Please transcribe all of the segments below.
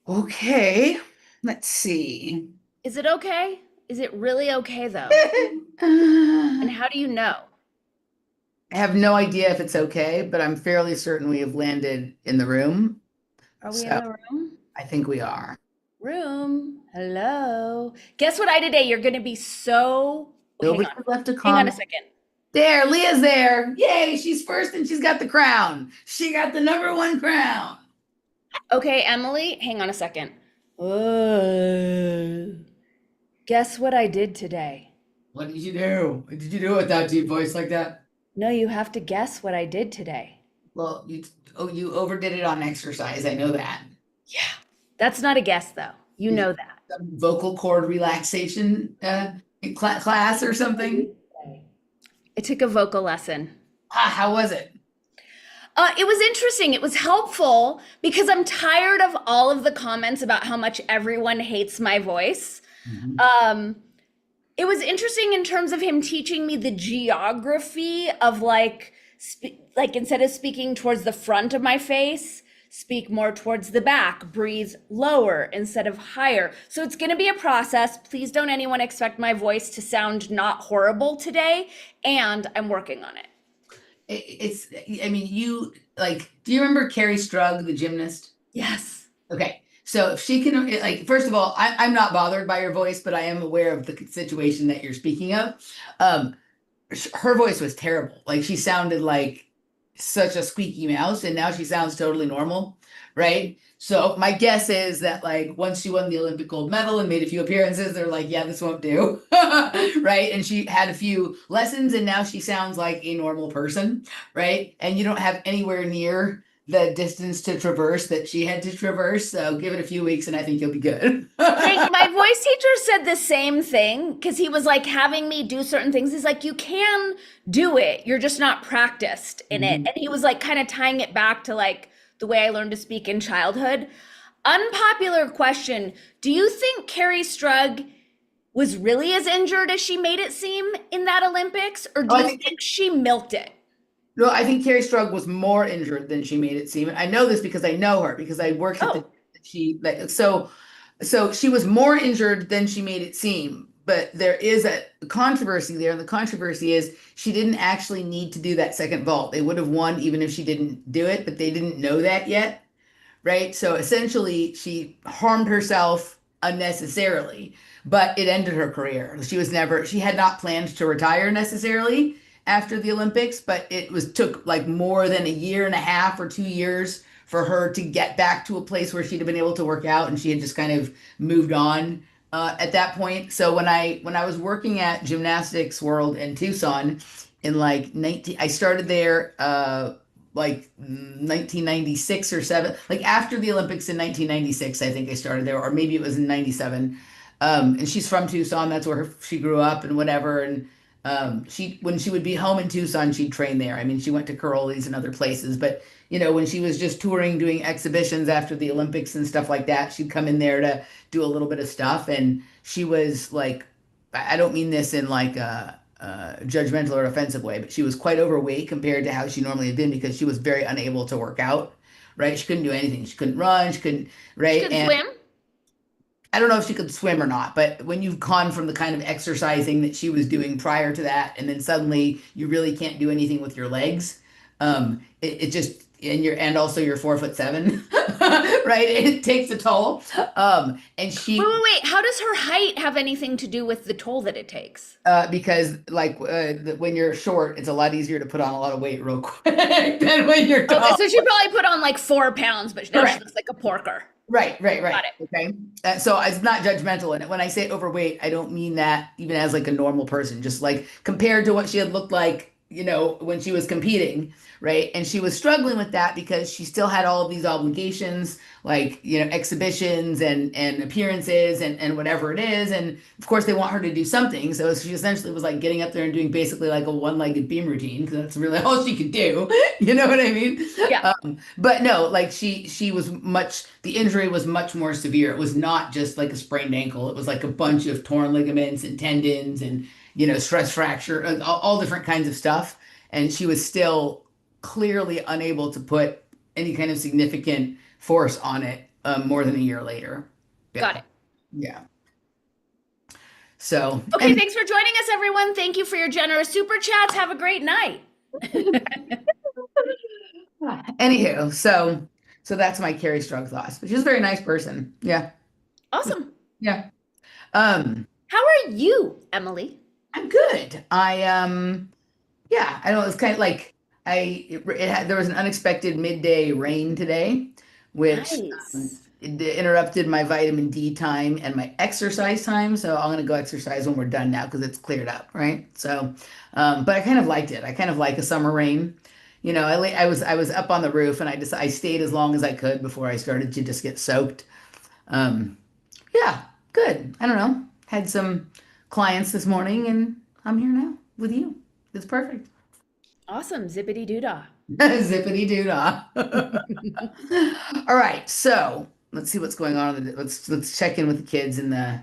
Okay, let's see. Is it okay? Is it really okay though? And I how do you know? have no idea if it's okay, but I'm fairly certain we have landed in the room. Are we in So the room? I think we are. Room. Hello. Guess what I did today? You're gonna be so. Hang Nobody on. has left a Hang on a comment. second. There, Leah's there. Yay, she's first and she's got the crown. She got the number one crown. Okay, Emily, hang on a second. Guess what I did today? What did you do? What did you do with that deep voice like that? No, you have to guess what I did today. Well, you overdid it on exercise. I know that. Yeah. That's not a guess though. You Did you know that. some vocal cord relaxation class or something? I took a vocal lesson. Ah, how was it? It was interesting. It was helpful because I'm tired of all of the comments about how much everyone hates my voice. Mhm. Um, it was interesting in terms of him teaching me the geography of like instead of speaking towards the front of my face, speak more towards the back, breathe lower instead of higher. So it's going to be a process. Please don't anyone expect my voice to sound not horrible today, and I'm working on it. It's, I mean, you like, do you remember Carrie Strug, the gymnast? Yes. Okay. So if she can, like, first of all, I'm not bothered by your voice, but I am aware of the situation that you're speaking of. Um, her voice was terrible. Like she sounded like such a squeaky mouse, and now she sounds totally normal, right? So my guess is that like once she won the Olympic gold medal and made a few appearances, they're like, yeah, this won't do, right? And she had a few lessons, and now she sounds like a normal person, right? And you don't have anywhere near the distance to traverse that she had to traverse. So give it a few weeks, and I think you'll be good. My voice teacher said the same thing because he was like having me do certain things. He's like, you can do it, you're just not practiced in it. Mhm. And he was like kind of tying it back to like the way I learned to speak in childhood. Unpopular question. Do you think Carrie Strug was really as injured as she made it seem in that Olympics? Or Oh, do I you think think she milked it? No, I think Carrie Strug was more injured than she made it seem. And I know this because I know her because I worked at the Oh, she like so she was more injured than she made it seem. But there is a controversy there, and the controversy is she didn't actually need to do that second vault. They would have won even if she didn't do it, but they didn't know that yet, right? So essentially, she harmed herself unnecessarily, but it ended her career. She had not planned to retire necessarily after the Olympics, but it was took like more than a year and a half or 2 years for her to get back to a place where she'd have been able to work out, and she had just kind of moved on at that point. So when I was working at Gymnastics World in Tucson in like 19, I started there like 1996 or 7, like after the Olympics in 1996, I think I started there, or maybe it was in 97. And she's from Tucson. That's where she grew up and whatever. And she, when she would be home in Tucson, she'd train there. I mean, she went to Curly's and other places, but when she was just touring, doing exhibitions after the Olympics and stuff like that, she'd come in there to do a little bit of stuff. And she was like, I don't mean this in like a judgmental or offensive way, but she was quite overweight compared to how she normally had been because she was very unable to work out, right? She couldn't do anything. She couldn't run. She couldn't, she right? could And swim. I don't know if she could swim or not, but when you've gone from the kind of exercising that she was doing prior to that, and then suddenly you really can't do anything with your legs, it just and also you're 4'7", right? It takes a toll. And Wait, she wait, wait. How does her height have anything to do with the toll that it takes? because like when you're short, it's a lot easier to put on a lot of weight real quick than when you're Okay, tall. so she probably put on like 4 pounds, but now she Correct. looks like a porker. Right, right, right. Got it. Okay. So it's not judgmental in it. When I say overweight, I don't mean that even as like a normal person, just like compared to what she had looked like, when she was competing, right? And she was struggling with that because she still had all of these obligations, like, exhibitions and appearances and whatever it is. And of course, they want her to do something. So she essentially was like getting up there and doing basically like a one-legged beam routine because that's really all she could do. You know what I mean? Yeah. But no, like she was the injury was much more severe. It was not just like a sprained ankle. It was like a bunch of torn ligaments and tendons and, stress fracture, all different kinds of stuff. And she was still clearly unable to put any kind of significant force on it, more than a year later. Yeah. Got it. Yeah. So, Okay, thanks for joining us, everyone. Thank you for your generous super chats. Have a great night. anywho, so that's my Carrie Strug thoughts, but she's a very nice person. Yeah. Awesome. Yeah. How are you, Emily? I'm good. Yeah, I know it's kind of like there was an unexpected midday rain today, which Nice. it interrupted my vitamin D time and my exercise time. So I'm gonna go exercise when we're done now because it's cleared up, right? So, but I kind of liked it. I kind of like a summer rain. I was up on the roof and I stayed as long as I could before I started to just get soaked. Um, yeah, good. I don't know. Had some clients this morning and I'm here now with you. It's perfect. Awesome. Zippity doodah. Zippity doo-dah. All right, so let's see what's going on. Let's check in with the kids in the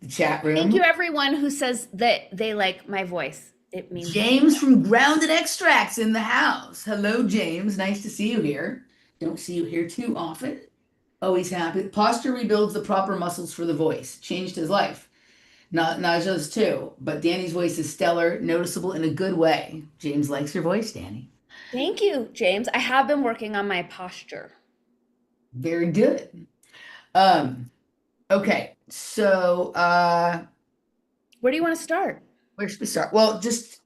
chat Thank you, room. everyone who says that they like my voice. It means James from Grounded Extracts in the house. Hello, James. Nice to see you here. Don't see you here too often. Always happy. Posture rebuilds the proper muscles for the voice. Changed his life. Not Naja's too, but Danny's voice is stellar, noticeable in a good way. James likes your voice, Danny. Thank you, James. I have been working on my posture. Very good. Um, okay, so Where do you want to start? where should we start? Well, just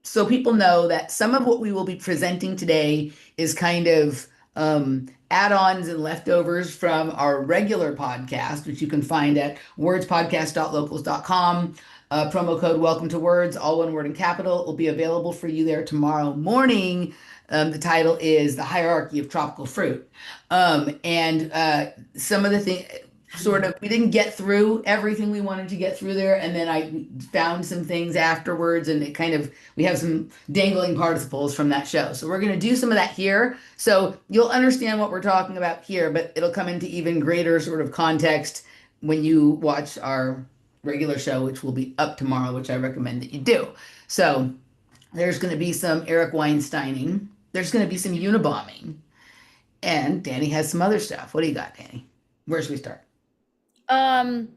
so people know that some of what we will be presenting today is kind of add-ons and leftovers from our regular podcast, which you can find at wordspodcast.locals.com. Promo code welcome to words, all one word in capital, will be available for you there tomorrow morning. The title is The Hierarchy of Tropical Fruit. And some of the things, sort of, we didn't get through everything we wanted to get through there. And then I found some things afterwards, and we have some dangling participles from that show. So we're going to do some of that here. So you'll understand what we're talking about here, but it'll come into even greater sort of context when you watch our regular show, which will be up tomorrow, which I recommend that you do. So there's going to be some Eric Weinsteining. There's going to be some Unabombing. And Danny has some other stuff. What do you got, Danny? Where should we start? One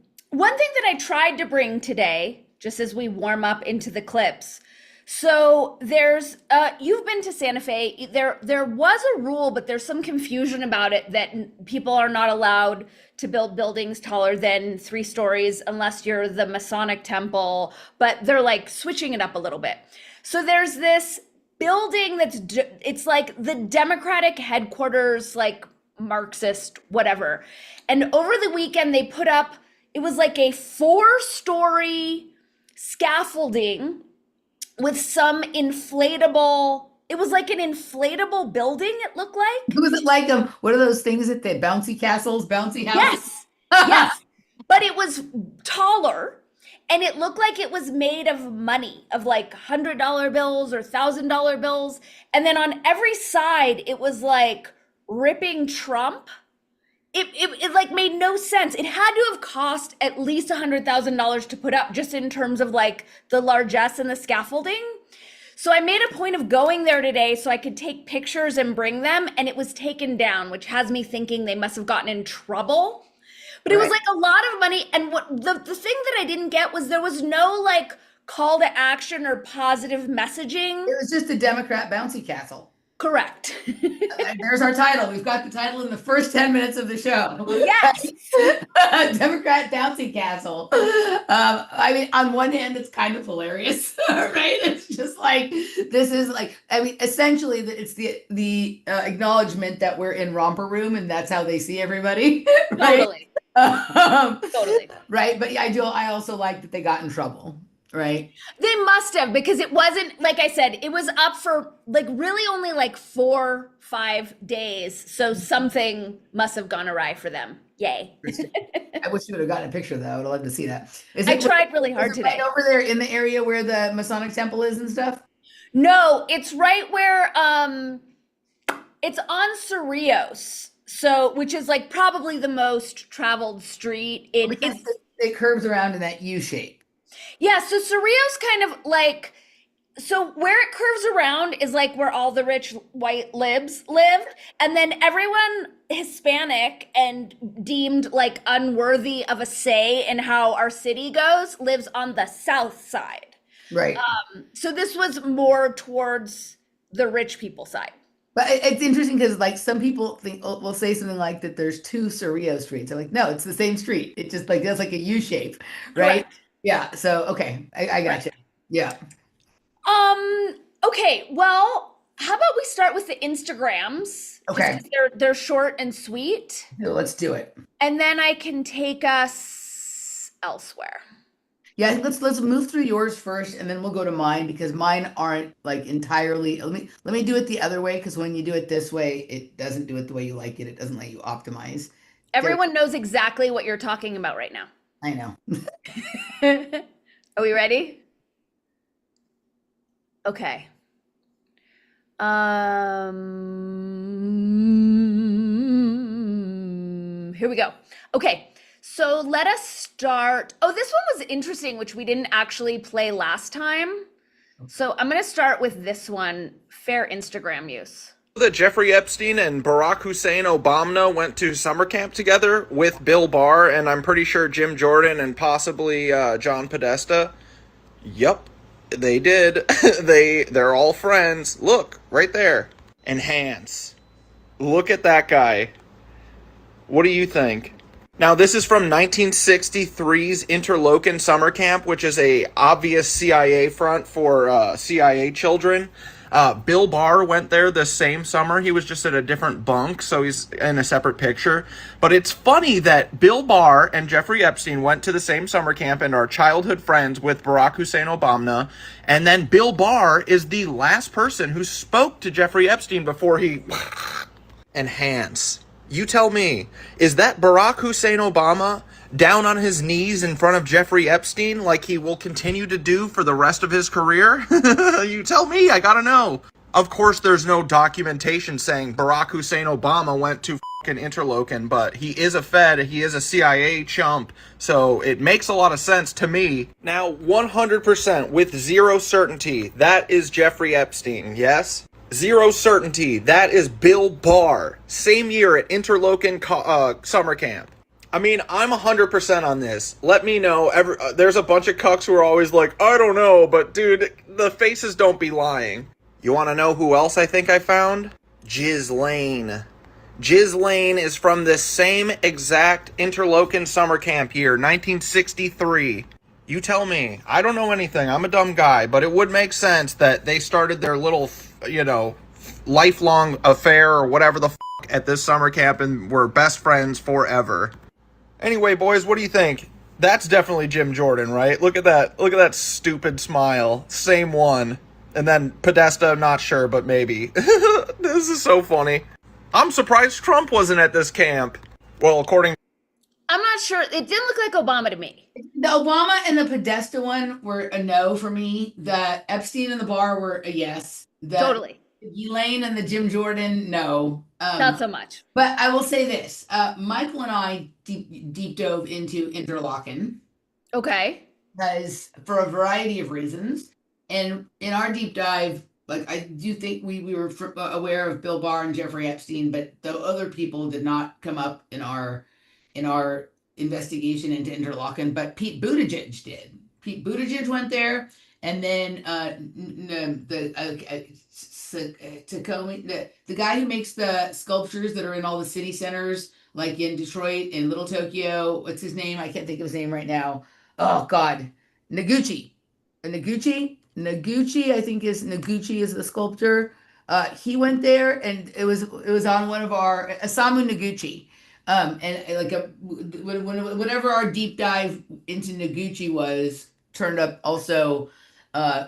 thing that I tried to bring today, just as we warm up into the clips. So there's, you've been to Santa Fe. There was a rule, but there's some confusion about it that people are not allowed to build buildings taller than 3 stories unless you're the Masonic temple, but they're like switching it up a little bit. So there's this building it's like the Democratic headquarters, like Marxist, whatever. And over the weekend, they put up, it was like a 4-story scaffolding with some inflatable, it was like an inflatable building, it looked like. Was it like what are those things that they bouncy castles, bouncy houses? Yes, yes. But it was taller, and it looked like it was made of money, of like $100 bills or $1,000 bills. And then on every side, it was like ripping Trump. It like made no sense. It had to have cost at least $100,000 to put up, just in terms of like the largesse and the scaffolding. So I made a point of going there today so I could take pictures and bring them, and it was taken down, which has me thinking they must have gotten in trouble. But it was like a lot of money. And what the thing that I didn't get was there was no like call to action or positive messaging. It was just a Democrat bouncy castle. Correct. There's our title. We've got the title in the first 10 minutes of the show. Yes. Democrat bouncy castle. I mean, on one hand, it's kind of hilarious, right? It's just like, this is like, I mean, essentially, it's the acknowledgement that we're in romper room, and that's how they see everybody, right? Totally. Totally. Right. But yeah, I also like that they got in trouble. Right. They must have, because it wasn't, like I said, it was up for like really only like 4-5 days. So something must have gone awry for them. Yay. I wish you would have gotten a picture, though. I would have loved to see that. I tried really hard is it today. right over there in the area where the Masonic temple is and stuff? No, it's right where it's on Cerrillos. So, which is like probably the most traveled street. It curves around in that U shape. Yeah, so Cerrillos kind of like, So where it curves around is like where all the rich white libs lived, and then everyone Hispanic and deemed like unworthy of a say in how our city goes lives on the south side. Right. So this was more towards the rich people side. But it's interesting because like some people think will say something like that there's two Cerrillo streets. I'm like, no, it's the same street. It just like does like a U shape, right? Correct. Yeah. So okay, I got Right. you. Yeah. Okay, well, how about we start with the Instagrams, just Okay. because they're short and sweet, So let's do it. and then I can take us elsewhere. Yeah, let's move through yours first, and then we'll go to mine because mine aren't like entirely. Let me do it the other way because when you do it this way, it doesn't do it the way you like it. It doesn't let you optimize. So Everyone knows exactly what you're talking about right now. I know. Are we ready? Okay. Here we go. Okay. So let us start. Oh, this one was interesting, which we didn't actually play last time. So I'm going to start with this one, fair Instagram use. That Jeffrey Epstein and Barack Hussein Obama went to summer camp together with Bill Barr, and I'm pretty sure Jim Jordan and possibly John Podesta. Yup, they did. They're all friends. Look, right there. Enhance. Look at that guy. What do you think? Now, this is from 1963's Interlochen Summer Camp, which is a obvious CIA front for CIA children. Bill Barr went there the same summer. He was just at a different bunk, so he's in a separate picture. But it's funny that Bill Barr and Jeffrey Epstein went to the same summer camp and are childhood friends with Barack Hussein Obama. And then Bill Barr is the last person who spoke to Jeffrey Epstein before he enhance. You tell me, is that Barack Hussein Obama down on his knees in front of Jeffrey Epstein like he will continue to do for the rest of his career? You tell me, I gotta know. Of course, there's no documentation saying Barack Hussein Obama went to fucking Interlochen, but he is a Fed, he is a CIA chump, so it makes a lot of sense to me. Now, 100% with zero certainty, that is Jeffrey Epstein, yes? Zero certainty, that is Bill Barr. Same year at Interlochen summer camp. I mean, I'm 100% on this. Let me know. There's a bunch of cucks who are always like, I don't know, but dude, the faces don't be lying. You want to know who else I think I found? Ghislaine. Ghislaine is from this same exact Interlochen summer camp year, 1963. You tell me. I don't know anything. I'm a dumb guy, but it would make sense that they started their little, lifelong affair or whatever the at this summer camp and were best friends forever. Anyway, boys, what do you think? That's definitely Jim Jordan, right? Look at that. Look at that stupid smile. Same one. And then Podesta, not sure, but maybe. This is so funny. I'm surprised Trump wasn't at this camp. Well, according I'm not sure. It didn't look like Obama to me. The Obama and the Podesta one were a no for me. The Epstein and the Barr were a yes. The Totally. Elaine and the Jim Jordan, no. Not so much. But I will say this: Michael and I deep dove into Interlochen Okay. because for a variety of reasons, and in our deep dive, like I do think we were aware of Bill Barr and Jeffrey Epstein, but the other people did not come up in our investigation into Interlochen. But Pete Buttigieg did. Pete Buttigieg went there, and then the guy who makes the sculptures that are in all the city centers, like in Detroit and Little Tokyo. What's his name? I can't think of his name right now. Oh God, Noguchi. Noguchi, I think is Noguchi is the sculptor. He went there, and it was on one of our Osamu Noguchi. And like whenever our deep dive into Noguchi was turned up, also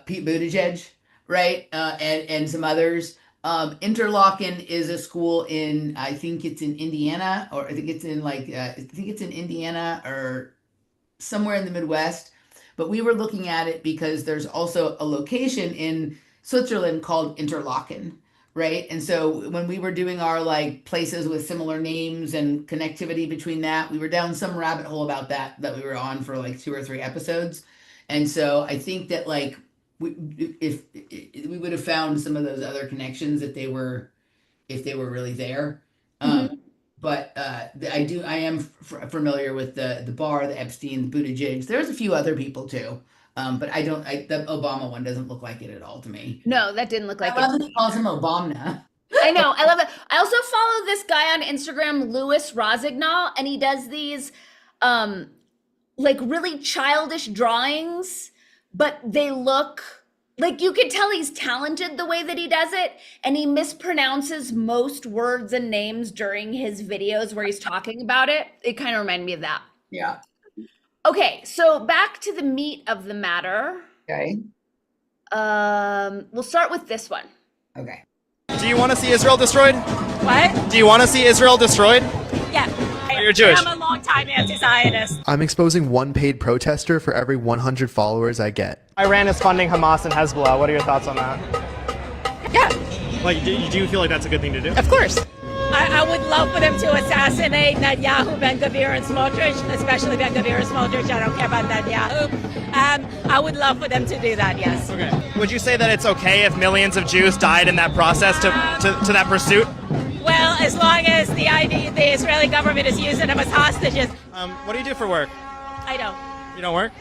Pete Buttigieg, right? And some others. Interlochen is a school in, I think it's in Indiana, or I think it's in Indiana or somewhere in the Midwest. But we were looking at it because there's also a location in Switzerland called Interlaken, right? And so when we were doing our like places with similar names and connectivity between that, we were down some rabbit hole about that we were on for like 2 or 3 episodes. And so I think that like if we would have found some of those other connections if they were really there. Mhm. But I am familiar with the Barr, the Epstein, the Buttigieg. There's a few other people too. But the Obama one doesn't look like it at all to me. No, that didn't look like I it love to that he me calls either. him Obama. I know. I love it. I also follow this guy on Instagram, Louis Rosignol, and he does these um like really childish drawings, but they look like you can tell he's talented the way that he does it, and he mispronounces most words and names during his videos where he's talking about it. It kind of reminded me of that. Yeah. Okay, so back to the meat of the matter. Okay. We'll start with this one. Okay. Do you want to see Israel destroyed? What? Do you want to see Israel destroyed? Yeah. You're Jewish. I'm a long-time anti-Zionist. I'm exposing one paid protester for every 100 followers I get. Iran is funding Hamas and Hezbollah. What are your thoughts on that? Yeah, Like, do you feel like that's a good thing to do? of course. I would love for them to assassinate Netanyahu, Ben Gvir, and Smotrich, especially Ben Gvir and Smotrich. I don't care about Netanyahu. I would love for them to do that, yes. Okay. Would you say that it's okay if millions of Jews died in that process to that pursuit? Well, as long as the Israeli government is using them as hostages, What do you do for work? I don't. You don't work?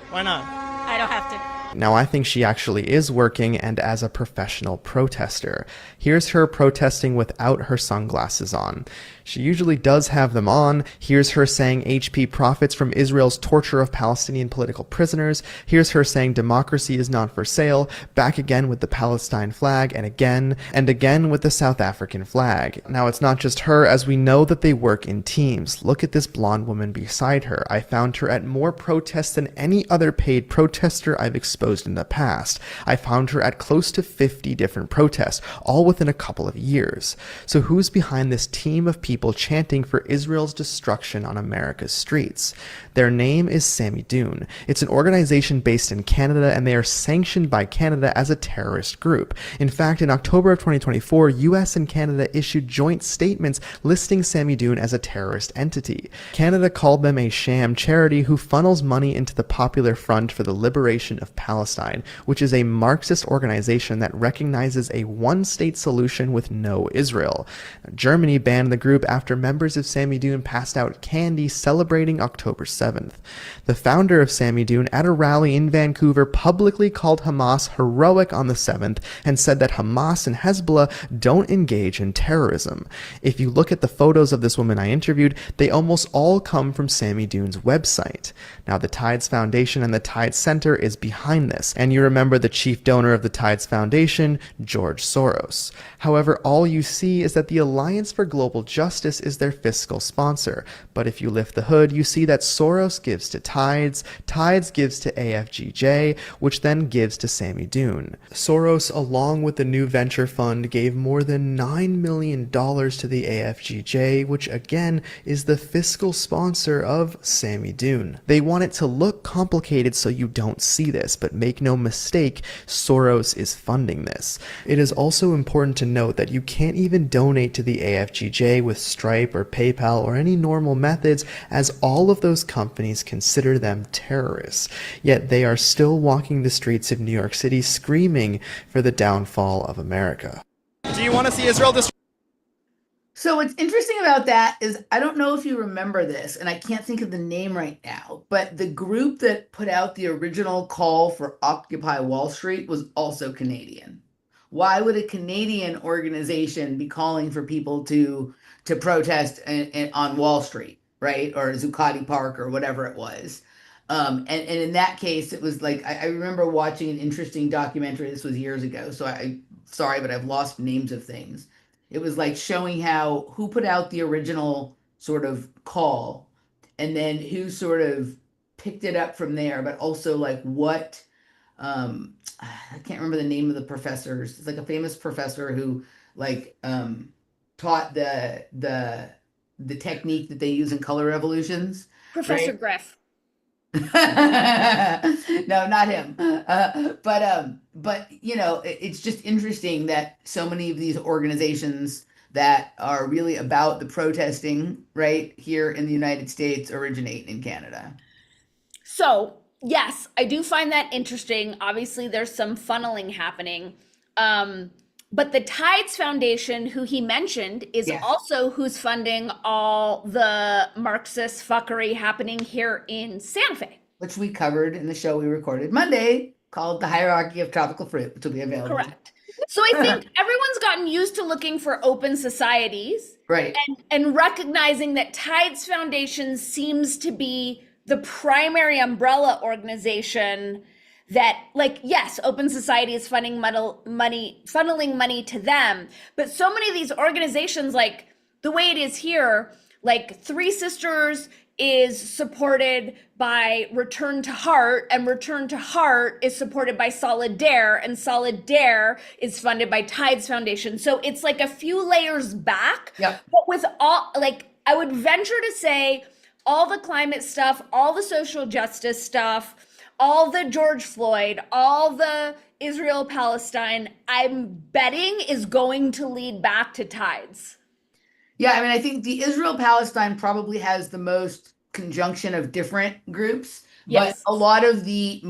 Why not? I don't have to. Now, I think she actually is working and as a professional protester. Here's her protesting without her sunglasses on. She usually does have them on. Here's her saying HP profits from Israel's torture of Palestinian political prisoners. Here's her saying democracy is not for sale. Back again with the Palestine flag, and again with the South African flag. Now, it's not just her, as we know that they work in teams. Look at this blonde woman beside her. I found her at more protests than any other paid protester I've exposed in the past. I found her at close to 50 different protests, all within a couple of years. So who's behind this team of people chanting for Israel's destruction on America's streets? Their name is Sammy Dune. It's an organization based in Canada, and they are sanctioned by Canada as a terrorist group. In fact, in October of 2024, US and Canada issued joint statements listing Sammy Dune as a terrorist entity. Canada called them a sham charity who funnels money into the Popular Front for the Liberation of Palestine, which is a Marxist organization that recognizes a one-state solution with no Israel. Germany banned the group after members of Sammy Dune passed out candy celebrating October 7th. The founder of Sammy Dune at a rally in Vancouver publicly called Hamas heroic on the 7th and said that Hamas and Hezbollah don't engage in terrorism. If you look at the photos of this woman I interviewed, they almost all come from Sammy Dune's website. Now, the Tides Foundation and the Tides Center is behind this, and you remember the chief donor of the Tides Foundation, George Soros. However, all you see is that the Alliance for Global Justice is their fiscal sponsor. But if you lift the hood, you see that Soros gives to Tides, Tides gives to AFGJ, which then gives to Sammy Dune. Soros, along with the New Venture Fund, gave more than $9 million to the AFGJ, which again is the fiscal sponsor of Sammy Dune. They want it to look complicated so you don't see this, but make no mistake, Soros is funding this. It is also important to note that you can't even donate to the AFGJ with Stripe or PayPal or any normal methods, as all of those companies consider them terrorists. Yet they are still walking the streets of New York City screaming for the downfall of America. Do you want to see Israel destroyed? So what's interesting about that is, I don't know if you remember this, and I can't think of the name right now, but the group that put out the original call for Occupy Wall Street was also Canadian. Why would a Canadian organization be calling for people to protest on Wall Street, right? Or Zuccotti Park or whatever it was. And in that case, it was like, I remember watching an interesting documentary. This was years ago. So sorry, but I've lost names of things. It was like showing who put out the original sort of call, and then who sort of picked it up from there, but also like what, I can't remember the name of the professors. It's like a famous professor who like taught the technique that they use in color revolutions. Professor Right? Griff. No, not him. But you know, it's just interesting that so many of these organizations that are really about the protesting right here in the United States originate in Canada. So yes, I do find that interesting. Obviously, there's some funneling happening. But the Tides Foundation, who he mentioned, is Yes. also who's funding all the Marxist fuckery happening here in Santa Fe. Which we covered in the show we recorded Monday called The Hierarchy of Tropical Fruit, which will be available. Correct. So I think everyone's gotten used to looking for open societies. Right. And recognizing that Tides Foundation seems to be the primary umbrella organization that, like, yes, open society is funneling money to them, but so many of these organizations, like the way it is here, like Three Sisters is supported by Return to Heart, and Return to Heart is supported by Solidaire, and Solidaire is funded by Tides Foundation. So it's like a few layers back. Yep. But with all, like, I would venture to say all the climate stuff, all the social justice stuff, all the George Floyd, all the Israel Palestine, I'm betting is going to lead back to Tides. Yeah, I mean, I think the Israel-Palestine probably has the most conjunction of different groups, Yes. but a lot of the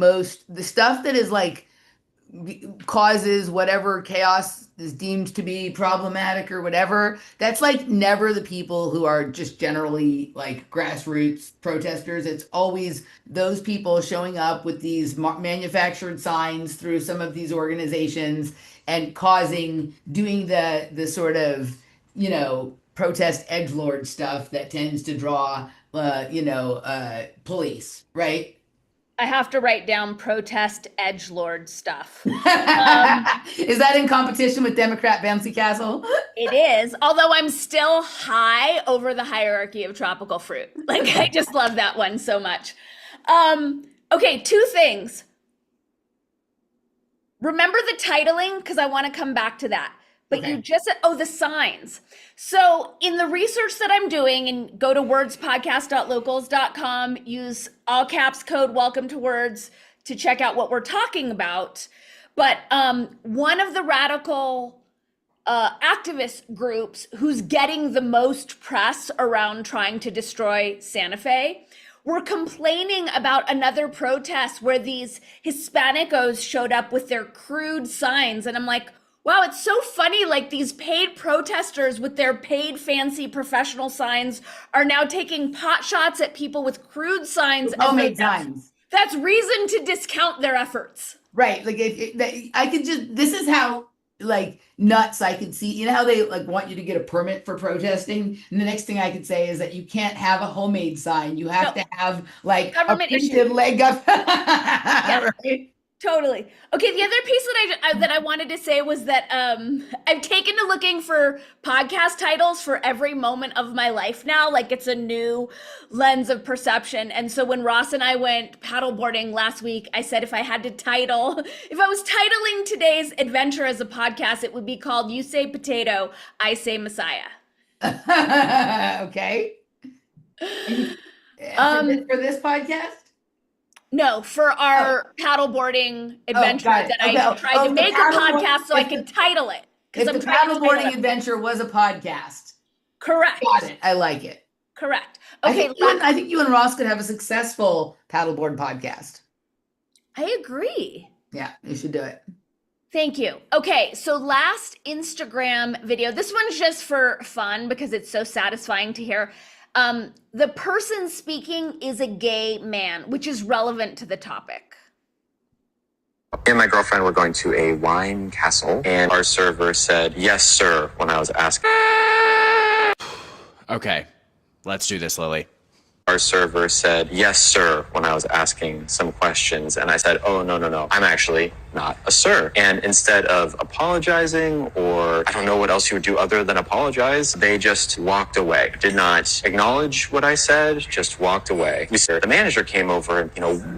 stuff that is like causes whatever chaos is deemed to be problematic or whatever, that's like never the people who are just generally like grassroots protesters. It's always those people showing up with these manufactured signs through some of these organizations and doing the sort of, protest edgelord stuff that tends to draw, police, right? I have to write down protest edgelord stuff. Is that in competition with Democrat Bouncy Castle? It is, although I'm still high over the hierarchy of tropical fruit. Like, I just love that one so much. Okay, two things. Remember the titling, because I want to come back to that. But Okay. you just said, the signs. So in the research that I'm doing, and go to wordspodcast.locals.com, use all caps code welcome to words to check out what we're talking about. But one of the radical activist groups who's getting the most press around trying to destroy Santa Fe were complaining about another protest where these Hispanicos showed up with their crude signs. And I'm like, wow, it's so funny. Like, these paid protesters with their paid fancy professional signs are now taking pot shots at people with crude signs. Homemade signs. That's reason to discount their efforts. Right. Like I could this is how like nuts I could see. You know how they like want you to get a permit for protesting? And the next thing I could say is that you can't have a homemade sign. You have to have like Government a printed issue. leg up. Right? Totally. Okay, the other piece that I wanted to say was that I've taken to looking for podcast titles for every moment of my life now. Like, it's a new lens of perception. And so when Ross and I went paddleboarding last week, I said if I was titling today's adventure as a podcast, it would be called You Say Potato, I Say Messiah. Okay. For this podcast? No, for our paddleboarding adventure got it. that I tried to make a podcast so I could title it. If the paddleboarding adventure was a podcast. Correct. Got it. I like it. Correct. Okay. Okay. I think you and Ross could have a successful paddleboard podcast. I agree. Yeah, you should do it. Thank you. Okay, so last Instagram video, this one's just for fun because it's so satisfying to hear. The person speaking is a gay man, which is relevant to the topic. Me and my girlfriend were going to a wine castle, and our server said, "Yes, sir," when I was asking. Okay, let's do this, Lily. Our server said, "Yes, sir," when I was asking some questions, and I said, "Oh, no, I'm actually not a sir." And instead of apologizing, or I don't know what else you would do other than apologize, they just walked away. Did not acknowledge what I said, just walked away. The manager came over and,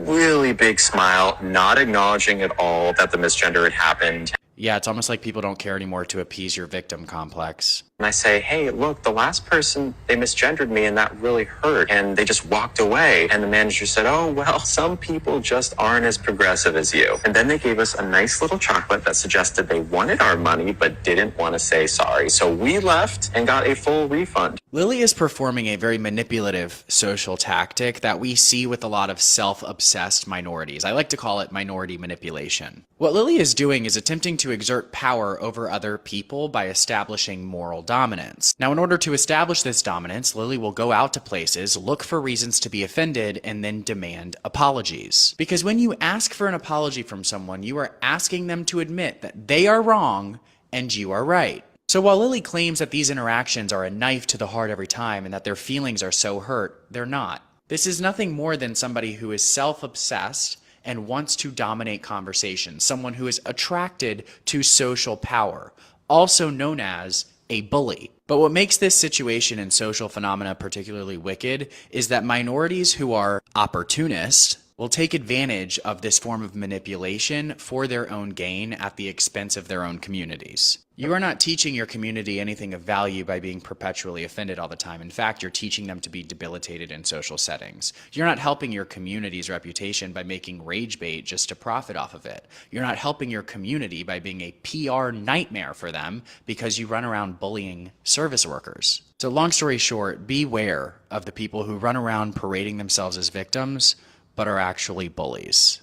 really big smile, not acknowledging at all that the misgender had happened. Yeah, it's almost like people don't care anymore to appease your victim complex. And I say, hey, look, the last person, they misgendered me and that really hurt. And they just walked away. And the manager said, oh, well, some people just aren't as progressive as you. And then they gave us a nice little chocolate that suggested they wanted our money but didn't want to say sorry. So we left and got a full refund. Lily is performing a very manipulative social tactic that we see with a lot of self-obsessed minorities. I like to call it minority manipulation. What Lily is doing is attempting to exert power over other people by establishing moral dominance. Now, in order to establish this dominance, Lily will go out to places, look for reasons to be offended, and then demand apologies. Because when you ask for an apology from someone, you are asking them to admit that they are wrong and you are right. So while Lily claims that these interactions are a knife to the heart every time and that their feelings are so hurt, they're not. This is nothing more than somebody who is self-obsessed and wants to dominate conversation, someone who is attracted to social power, also known as a bully. But what makes this situation and social phenomena particularly wicked is that minorities who are opportunists will take advantage of this form of manipulation for their own gain at the expense of their own communities. You are not teaching your community anything of value by being perpetually offended all the time. In fact, you're teaching them to be debilitated in social settings. You're not helping your community's reputation by making rage bait just to profit off of it. You're not helping your community by being a PR nightmare for them because you run around bullying service workers. So long story short, beware of the people who run around parading themselves as victims but are actually bullies.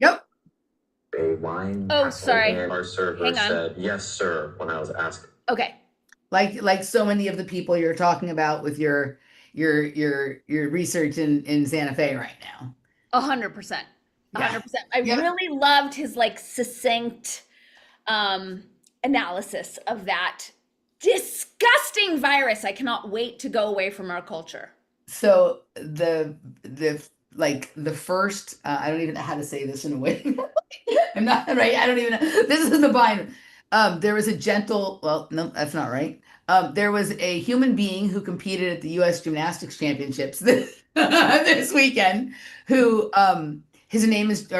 Yep. A wine. Oh, sorry. And our server Hang on. said, yes, sir, when I was asked. Okay. Like so many of the people you're talking about with your research in Santa Fe right now. 100%. 100%. Yeah. I Yeah. really loved his like succinct analysis of that disgusting virus. I cannot wait to go away from our culture. So the first I don't even know how to say this in a way. I'm not right. I don't even know. This is the bind. There was a gentle, well, no, that's not right. There was a human being who competed at the US Gymnastics Championships this weekend who his name is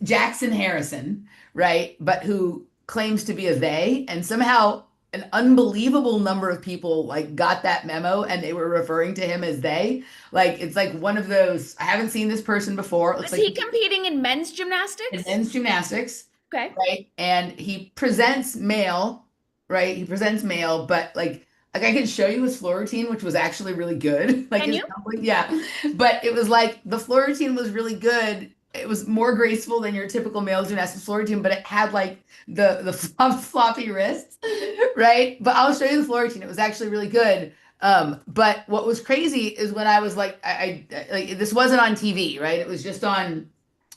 Jackson Harrison, right? But who claims to be a they, and somehow an unbelievable number of people like got that memo and they were referring to him as they. Like it's like one of those, I haven't seen this person before. It looks Was like he competing in men's gymnastics? in men's gymnastics, Okay. right? And he presents male, right? He presents male, but like I can show you his floor routine, which was actually really good. Like Can his you? tumbling, yeah. But it was like the floor routine was really good. It was more graceful than your typical male gymnastics floor routine, but it had like the floppy wrists, right? But I'll show you the floor routine. It was actually really good. But what was crazy is when I was like, I like this wasn't on TV, right? It was just on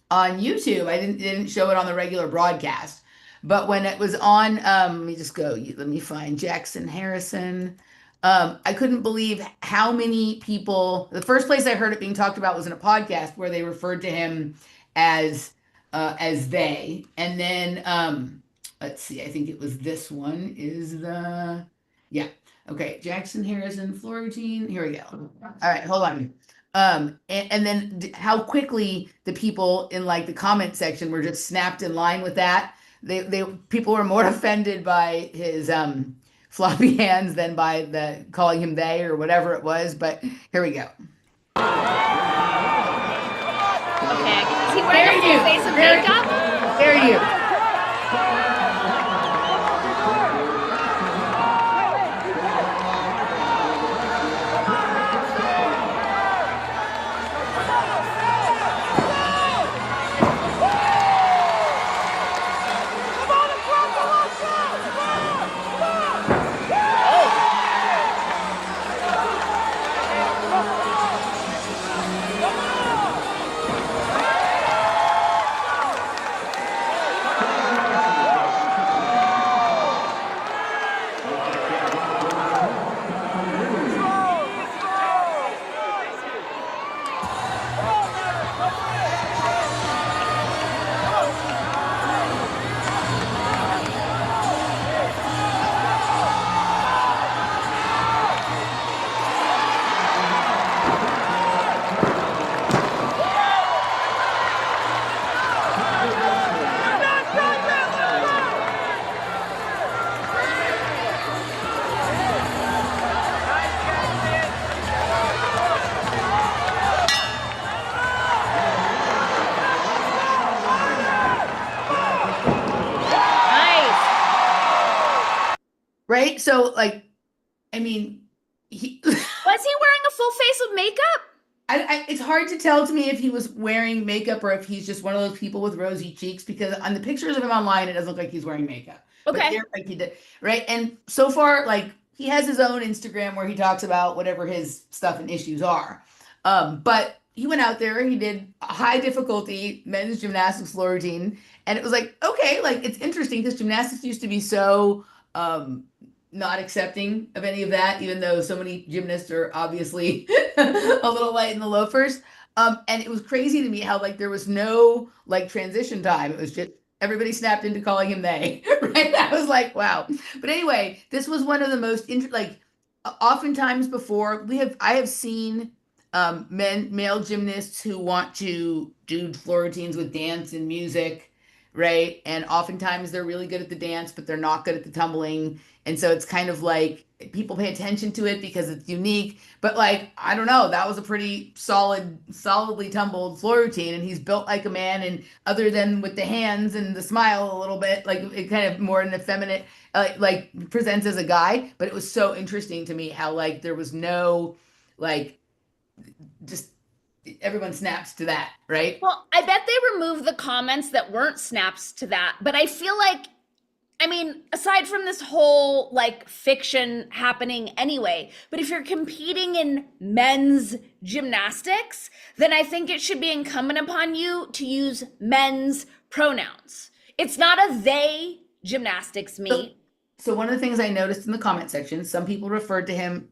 YouTube. I didn't show it on the regular broadcast. But when it was on, let me just go. Let me find Jackson Harrison. I couldn't believe how many people. The first place I heard it being talked about was in a podcast where they referred to him as they. And then let's see. I think it was this one. Yeah. Okay. Jackson Harrison floor routine. Here we go. All right. Hold on. And then how quickly the people in like the comment section were just snapped in line with that. People were more offended by his floppy hands than by the calling him they or whatever it was. But here we go. Okay. Is he wearing a full face of makeup? There you. right? So like, I mean, he. Was he wearing a full face of makeup? It's hard to tell to me if he was wearing makeup or if he's just one of those people with rosy cheeks, because on the pictures of him online, it doesn't look like he's wearing makeup. But Okay. here, like he did, right? And so far, like he has his own Instagram where he talks about whatever his stuff and issues are. But he went out there, he did a high difficulty men's gymnastics floor routine, and it was like, okay, like it's interesting because gymnastics used to be so not accepting of any of that, even though so many gymnasts are obviously a little light in the loafers. And it was crazy to me how like there was no like transition time. It was just everybody snapped into calling him they, right? I was like, wow. But anyway, this was one of the most oftentimes before I have seen male gymnasts who want to do floor routines with dance and music, right? And oftentimes they're really good at the dance, but they're not good at the tumbling. And so it's kind of like people pay attention to it because it's unique. But like, I don't know, that was a pretty solidly tumbled floor routine. And he's built like a man. And other than with the hands and the smile a little bit, like it kind of more an effeminate, like presents as a guy. But it was so interesting to me how like there was no, like, just everyone snaps to that, right? Well, I bet they removed the comments that weren't snaps to that. But I feel like, I mean, aside from this whole like fiction happening anyway, but if you're competing in men's gymnastics, then I think it should be incumbent upon you to use men's pronouns. It's not a they gymnastics meet. So one of the things I noticed in the comment section, some people did refer to him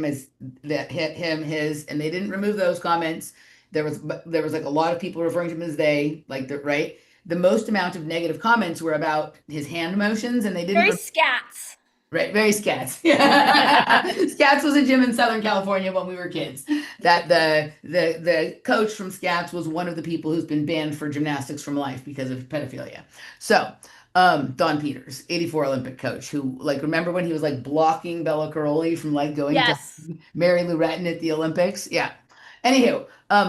as that, him, his, and they didn't remove those comments. There was like a lot of people referring to him as they, like the right. The most amount of negative comments were about his hand motions, and they didn't. Very scats. Right, very Scats. Scats was a gym in Southern California when we were kids. That the coach from Scats was one of the people who's been banned for gymnastics from life because of pedophilia. So Don Peters, 84 Olympic coach, who like remember when he was like blocking Bella Caroli from like going to Mary Lou Retton at the Olympics? Yeah. Anywho,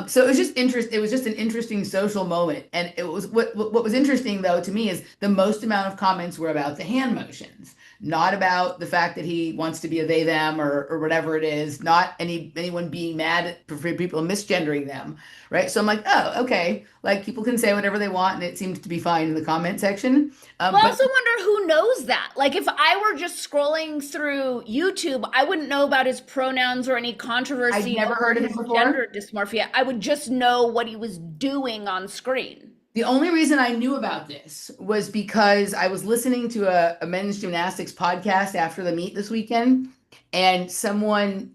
so it was just it was just an interesting social moment. And it was what was interesting though to me is the most amount of comments were about the hand motions, not about the fact that he wants to be a they them or whatever it is, not anyone being mad at people misgendering them, right? So I'm like, oh, okay, like people can say whatever they want and it seems to be fine in the comment section. Well, I also wonder who knows that. Like if I were just scrolling through YouTube, I wouldn't know about his pronouns or any controversy. I've never heard of him before. Gender dysmorphia. I would just know what he was doing on screen. The only reason I knew about this was because I was listening to a men's gymnastics podcast after the meet this weekend, and someone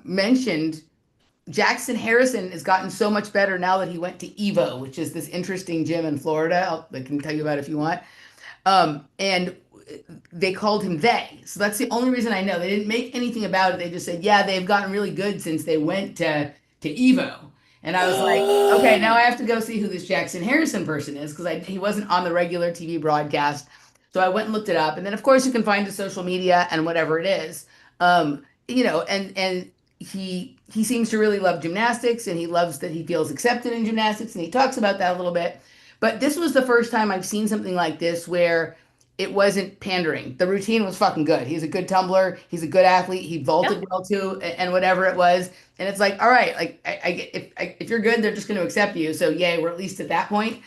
mentioned Jackson Harrison has gotten so much better now that he went to Evo, which is this interesting gym in Florida. I can tell you about it if you want. And they called him they. So that's the only reason I know. They didn't make anything about it. They just said, yeah, they've gotten really good since they went to Evo. And I was like, okay, now I have to go see who this Jackson Harrison person is because he wasn't on the regular TV broadcast. So I went and looked it up. And then, of course, you can find his social media and whatever it is. You know, and he seems to really love gymnastics, and he loves that he feels accepted in gymnastics, and he talks about that a little bit. But this was the first time I've seen something like this where it wasn't pandering. The routine was fucking good. He's a good tumbler. He's a good athlete. He vaulted well too, and whatever it was. And it's like, all right, like if you're good, they're just going to accept you. So yay, we're at least at that point,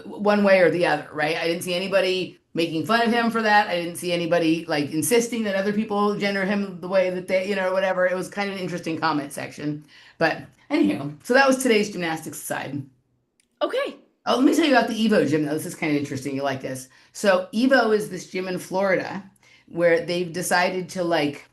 one way or the other, right? I didn't see anybody making fun of him for that. I didn't see anybody like insisting that other people gender him the way that they, whatever. It was kind of an interesting comment section. But anyhow, so that was today's gymnastics side. Okay. Oh, let me tell you about the Evo gym, though. This is kind of interesting. You like this. So Evo is this gym in Florida where they've decided to like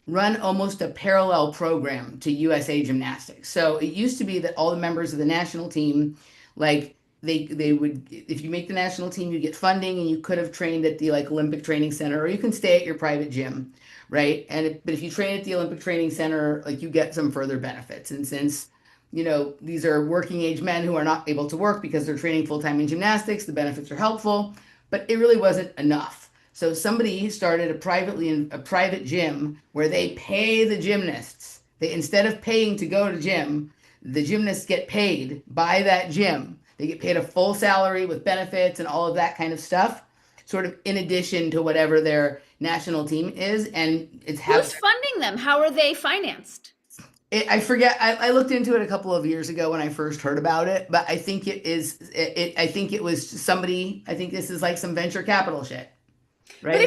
run almost a parallel program to USA Gymnastics. So it used to be that all the members of the national team, like they would, if you make the national team, you get funding and you could have trained at the like Olympic Training Center, or you can stay at your private gym, right? But if you train at the Olympic Training Center, like you get some further benefits. And since these are working age men who are not able to work because they're training full-time in gymnastics, the benefits are helpful, but it really wasn't enough. So somebody started a private gym where they pay the gymnasts. Instead of paying to go to gym, the gymnasts get paid by that gym. They get paid a full salary with benefits and all of that kind of stuff. sort of in addition to whatever their national team is. And it's Who's funding them? How are they financed? I forget. I looked into it a couple of years ago when I first heard about it, but I think I think it was somebody. I think this is like some venture capital shit, right? But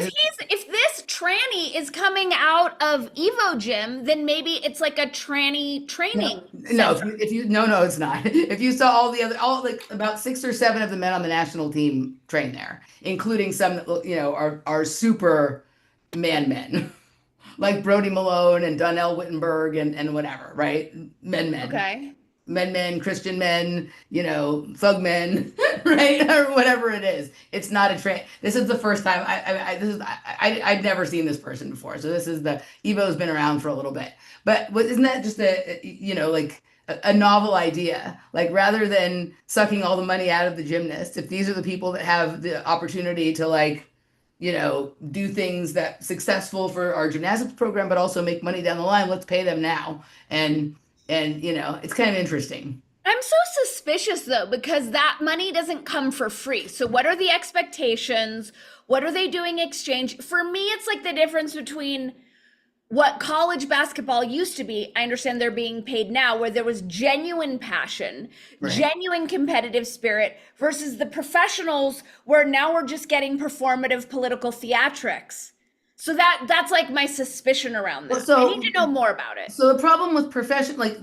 if this tranny is coming out of Evo Gym, then maybe it's like a tranny training. No, no, it's not. If you saw all like about 6 or 7 of the men on the national team train there, including some that are super men. Like Brody Malone and Donnell Wittenberg and whatever, right? Men. Okay. Men, Christian men, thug men, right? Or whatever it is. It's not a train. This is the first time I'd never seen this person before. So this is Evo's been around for a little bit. But isn't that just a novel idea? Like rather than sucking all the money out of the gymnast, if these are the people that have the opportunity to do things that successful for our gymnastics program, but also make money down the line, let's pay them now. And it's kind of interesting. I'm so suspicious though, because that money doesn't come for free. So what are the expectations? What are they doing exchange? For me, it's like the difference between what college basketball used to be. I understand they're being paid now, where there was genuine passion, right, genuine competitive spirit, versus the professionals where now we're just getting performative political theatrics. So that's like my suspicion around this. I need to know more about it. So the problem with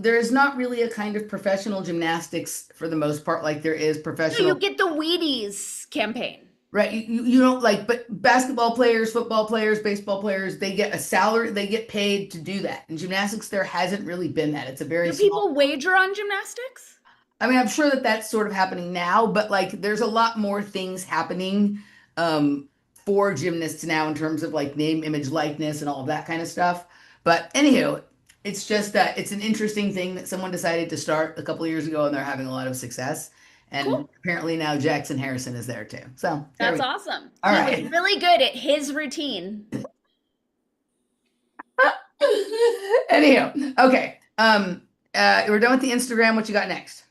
there is not really a kind of professional gymnastics for the most part, like there is professional. So you get the Wheaties campaign. Right. You don't but basketball players, football players, baseball players, they get a salary, they get paid to do that. In gymnastics, there hasn't really been that. It's a very Do people wager on gymnastics? I mean, I'm sure that that's sort of happening now, but there's a lot more things happening for gymnasts now in terms of name, image, likeness, and all of that kind of stuff. But anywho, it's just that it's an interesting thing that someone decided to start a couple of years ago, and they're having a lot of success. And apparently now Jackson Harrison is there too. So that's awesome. All He right. was really good at his routine. Anyhow, okay. We're done with the Instagram. What you got next?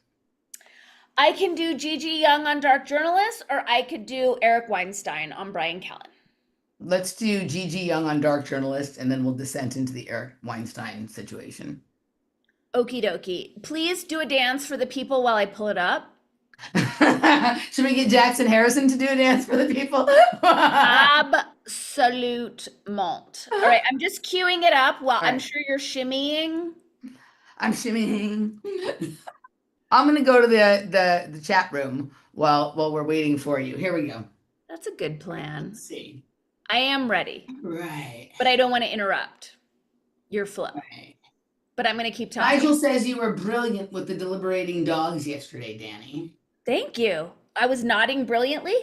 I can do Gigi Young on Dark Journalist, or I could do Eric Weinstein on Brian Callen. Let's do Gigi Young on Dark Journalist, and then we'll descend into the Eric Weinstein situation. Okie dokie. Please do a dance for the people while I pull it up. Should we get Jackson Harrison to do a dance for the people? Absolute mont. All right, I'm just queuing it up while I'm sure you're shimmying. I'm shimmying. I'm gonna go to the chat room while we're waiting for you. Here we go. That's a good plan. Let's see. I am ready. Right. But I don't want to interrupt your flow. Right. But I'm gonna keep talking. Nigel says you were brilliant with the deliberating dogs yesterday, Dani. Thank you. I was nodding brilliantly.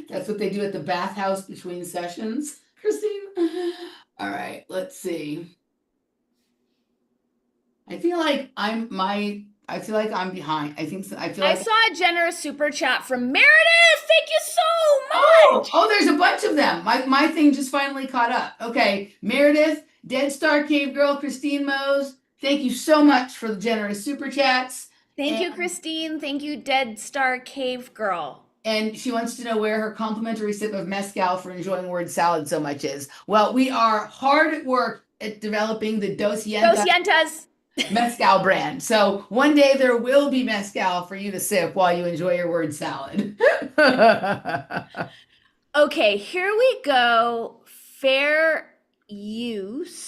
That's what they do at the bathhouse between sessions, Christine. All right, let's see. I feel like I'm behind. I feel like I saw a generous super chat from Meredith. Thank you so much. Oh, there's a bunch of them. My thing just finally caught up. Okay, Meredith, Dead Star Cave Girl, Christine Mose. Thank you so much for the generous super chats. Thank you, Christine. Thank you, Dead Star Cave Girl. And she wants to know where her complimentary sip of mezcal for enjoying word salad so much is. Well, we are hard at work at developing the Dos Yentas mezcal brand. So one day there will be mezcal for you to sip while you enjoy your word salad. Okay, here we go. Fair use.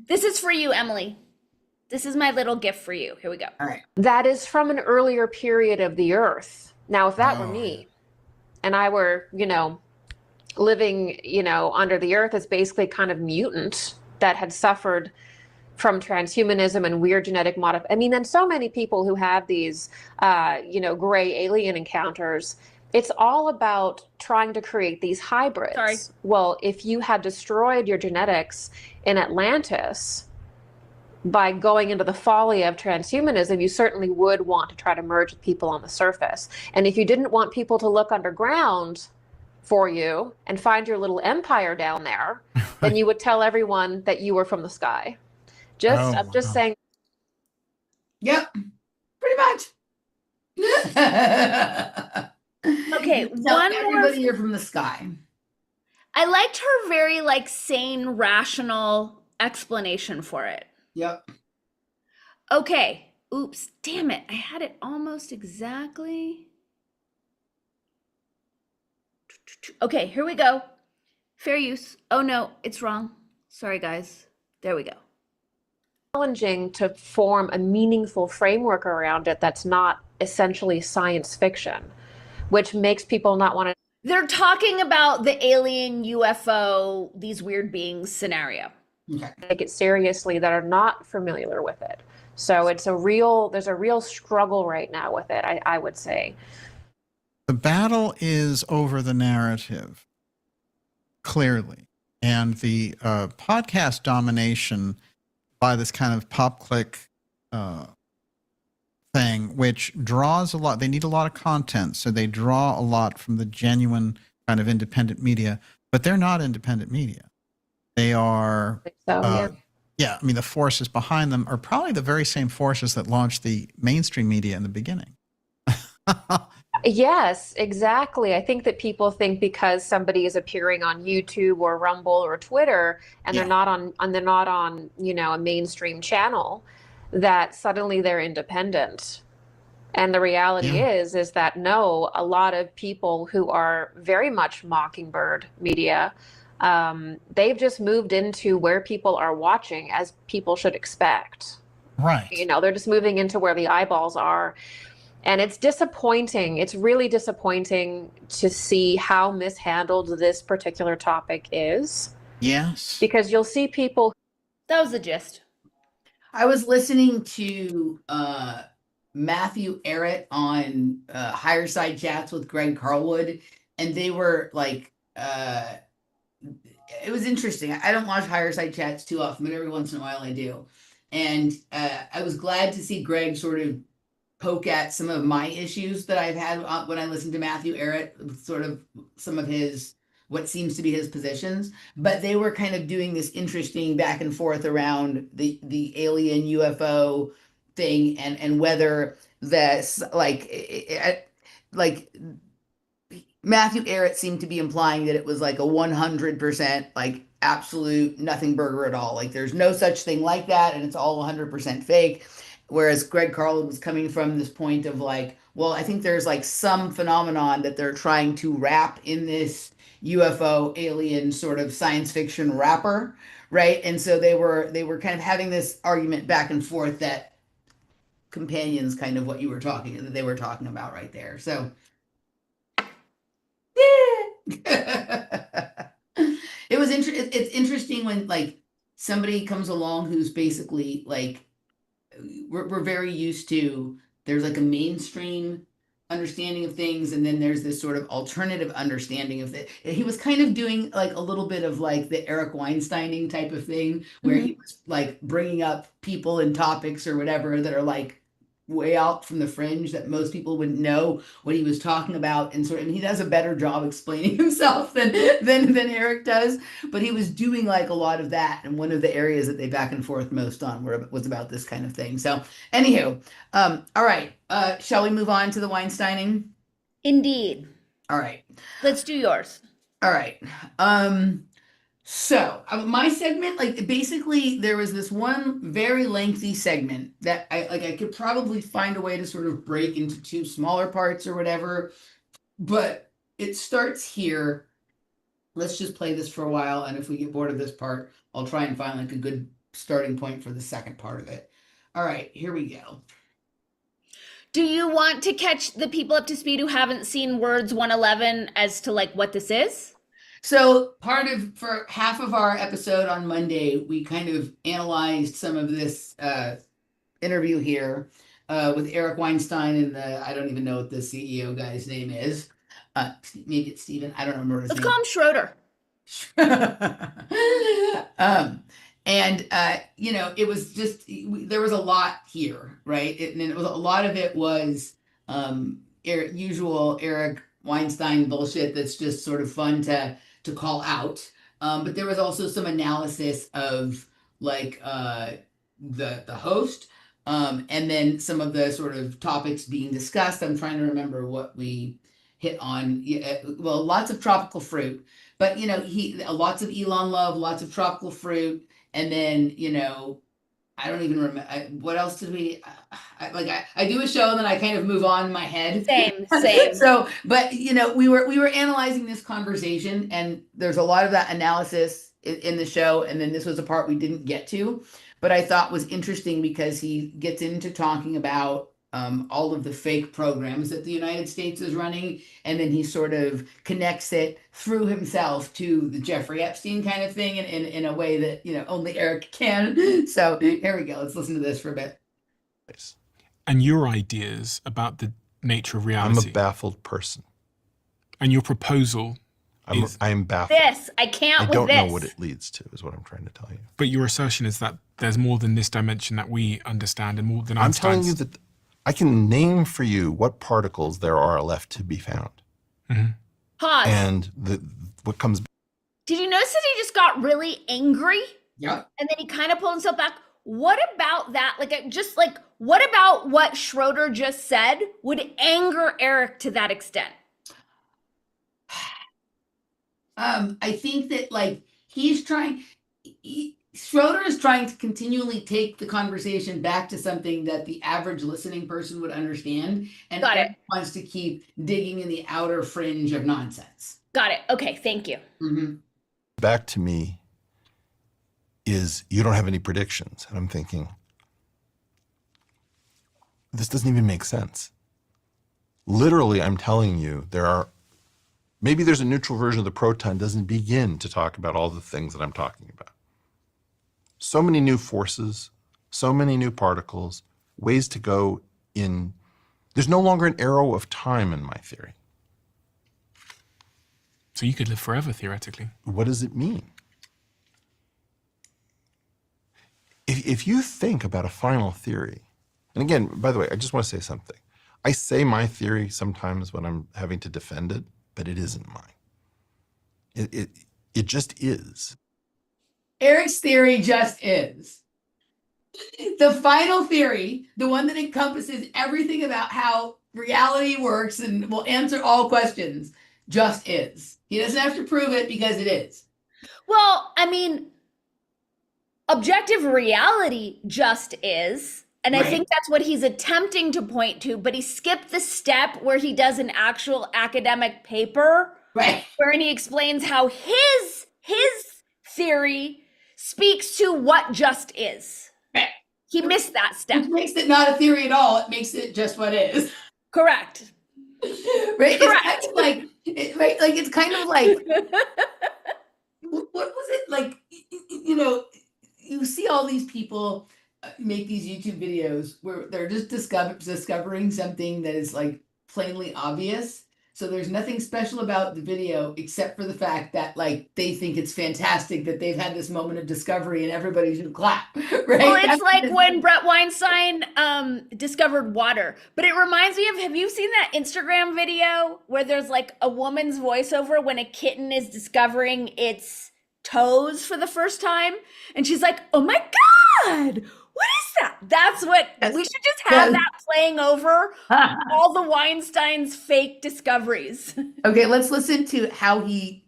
This is for you, Emily. This is my little gift for you. Here we go. All right. That is from an earlier period of the earth. Now, if that were me and I were, living, under the earth as basically kind of mutant that had suffered from transhumanism and weird genetic then so many people who have these, gray alien encounters, it's all about trying to create these hybrids. Sorry. Well, if you had destroyed your genetics in Atlantis by going into the folly of transhumanism, you certainly would want to try to merge with people on the surface. And if you didn't want people to look underground for you and find your little empire down there, then you would tell everyone that you were from the sky. I'm just saying. Yep. Pretty much. Okay, Tell one more. everybody you're from the sky. I liked her very like sane, rational explanation for it. Yep. Okay. Oops, damn it. I had it almost exactly. Okay, here we go. Fair use. Oh no, it's wrong. Sorry, guys. There we go. Challenging to form a meaningful framework around it that's not essentially science fiction, which makes people not want to They're talking about the alien UFO, these weird beings scenario. Okay. take it seriously that are not familiar with it. So there's a real struggle right now with it, I would say. The battle is over the narrative, clearly. And the podcast domination by this kind of pop click thing, which draws a lot. They need a lot of content, so they draw a lot from the genuine kind of independent media, but they're not independent media. They are, yeah, I mean, the forces behind them are probably the very same forces that launched the mainstream media in the beginning. Yes, exactly. I think that people think because somebody is appearing on YouTube or Rumble or Twitter and they're not on a mainstream channel, that suddenly they're independent. And the reality is that no, a lot of people who are very much Mockingbird media, they've just moved into where people are watching, as people should expect. Right. They're just moving into where the eyeballs are. And it's disappointing. It's really disappointing to see how mishandled this particular topic is. Yes. Because you'll see people. That was the gist. I was listening to Matthew Arrett on Higher Side Chats with Greg Carlwood, and they were like, it was interesting. I don't watch Higher Side Chats too often, but every once in a while I do. And I was glad to see Greg sort of poke at some of my issues that I've had when I listened to Matthew Arrett, sort of some of his, what seems to be his positions, but they were kind of doing this interesting back and forth around the alien UFO thing and whether that's like Matthew Arrett seemed to be implying that it was like a 100% like absolute nothing burger at all. Like there's no such thing like that, and it's all 100% fake. Whereas Greg Carlin was coming from this point of like, well, I think there's like some phenomenon that they're trying to wrap in this UFO alien sort of science fiction wrapper, right? And so they were kind of having this argument back and forth that companions kind of what they were talking about right there. So yeah. It's interesting when like somebody comes along who's basically like, we're very used to, there's like a mainstream understanding of things, and then there's this sort of alternative understanding of it. He was kind of doing like a little bit of like the Eric Weinsteining type of thing, where he was like bringing up people and topics or whatever that are like way out from the fringe that most people wouldn't know what he was talking about, and he does a better job explaining himself than Eric does, but he was doing like a lot of that, and one of the areas that they back and forth most on was about this kind of thing. So anywho, all right, shall we move on to the Weinsteining? Indeed. All right, let's do yours. All right. So my segment, like basically there was this one very lengthy segment that I could probably find a way to sort of break into two smaller parts or whatever, but it starts here. Let's just play this for a while, and if we get bored of this part, I'll try and find like a good starting point for the second part of it. All right, here we go. Do you want to catch the people up to speed who haven't seen Words 111 as to like what this is? So for half of our episode on Monday, we kind of analyzed some of this interview here with Eric Weinstein and I don't even know what the CEO guy's name is. Maybe it's Steven. I don't remember his name. Let's call him Schroeder. It was just, there was a lot here, right? And it was, a lot of it was usual Eric Weinstein bullshit that's just sort of fun to call out. But there was also some analysis of like the host, And then some of the sort of topics being discussed, I'm trying to remember what we hit on. Well, lots of tropical fruit, but lots of Elon Love, lots of tropical fruit, and then I don't even remember what else did we. I do a show and then I kind of move on in my head. Same. So, but we were analyzing this conversation, and there's a lot of that analysis in the show, and then this was a part we didn't get to, but I thought was interesting because he gets into talking about all of the fake programs that the United States is running, and then he sort of connects it through himself to the Jeffrey Epstein kind of thing in a way that only Eric can. So here we go. Let's listen to this for a bit. And your ideas about the nature of reality. I'm a baffled person. And your proposal I am baffled. I can't. I don't know what it leads to, is what I'm trying to tell you. But your assertion is that there's more than this dimension that we understand, and more than I'm telling you that I can name for you what particles there are left to be found. Mm-hmm. Pause. And what comes. Did you notice that he just got really angry? Yeah. And then he kind of pulled himself back. What about that? What about what Schroeder just said would anger Eric to that extent? I think that Schroeder is trying to continually take the conversation back to something that the average listening person would understand, and Eric wants to keep digging in the outer fringe of nonsense. Got it. Okay, thank you. Mm-hmm. Back to me is you don't have any predictions. And I'm thinking, this doesn't even make sense. Literally, I'm telling you, maybe there's a neutral version of the proton doesn't begin to talk about all the things that I'm talking about. So many new forces, so many new particles, ways to go in. There's no longer an arrow of time in my theory. So you could live forever, theoretically. What does it mean? If you think about a final theory, and again, by the way, I just want to say something. I say my theory sometimes when I'm having to defend it, but it isn't mine. It just is. Eric's theory just is. The final theory, the one that encompasses everything about how reality works and will answer all questions, just is. He doesn't have to prove it because it is. Well, I mean, objective reality just is. And I think that's what he's attempting to point to, but he skipped the step where he does an actual academic paper, where he explains how his theory speaks to what just is. He missed that step. Which makes it not a theory at all. It makes it just what is. Correct. Right? Correct. It's kind of like, what was it like? You see all these people make these YouTube videos where they're just discovering something that is like plainly obvious. So there's nothing special about the video except for the fact that they think it's fantastic that they've had this moment of discovery and everybody should clap. Right? Well, it's like when Brett Weinstein discovered water. But it reminds me of, have you seen that Instagram video where there's like a woman's voiceover when a kitten is discovering its toes for the first time? And she's like, oh my God, what is that? That's what we should just have that playing over all the Weinstein's fake discoveries. Okay, let's listen to how he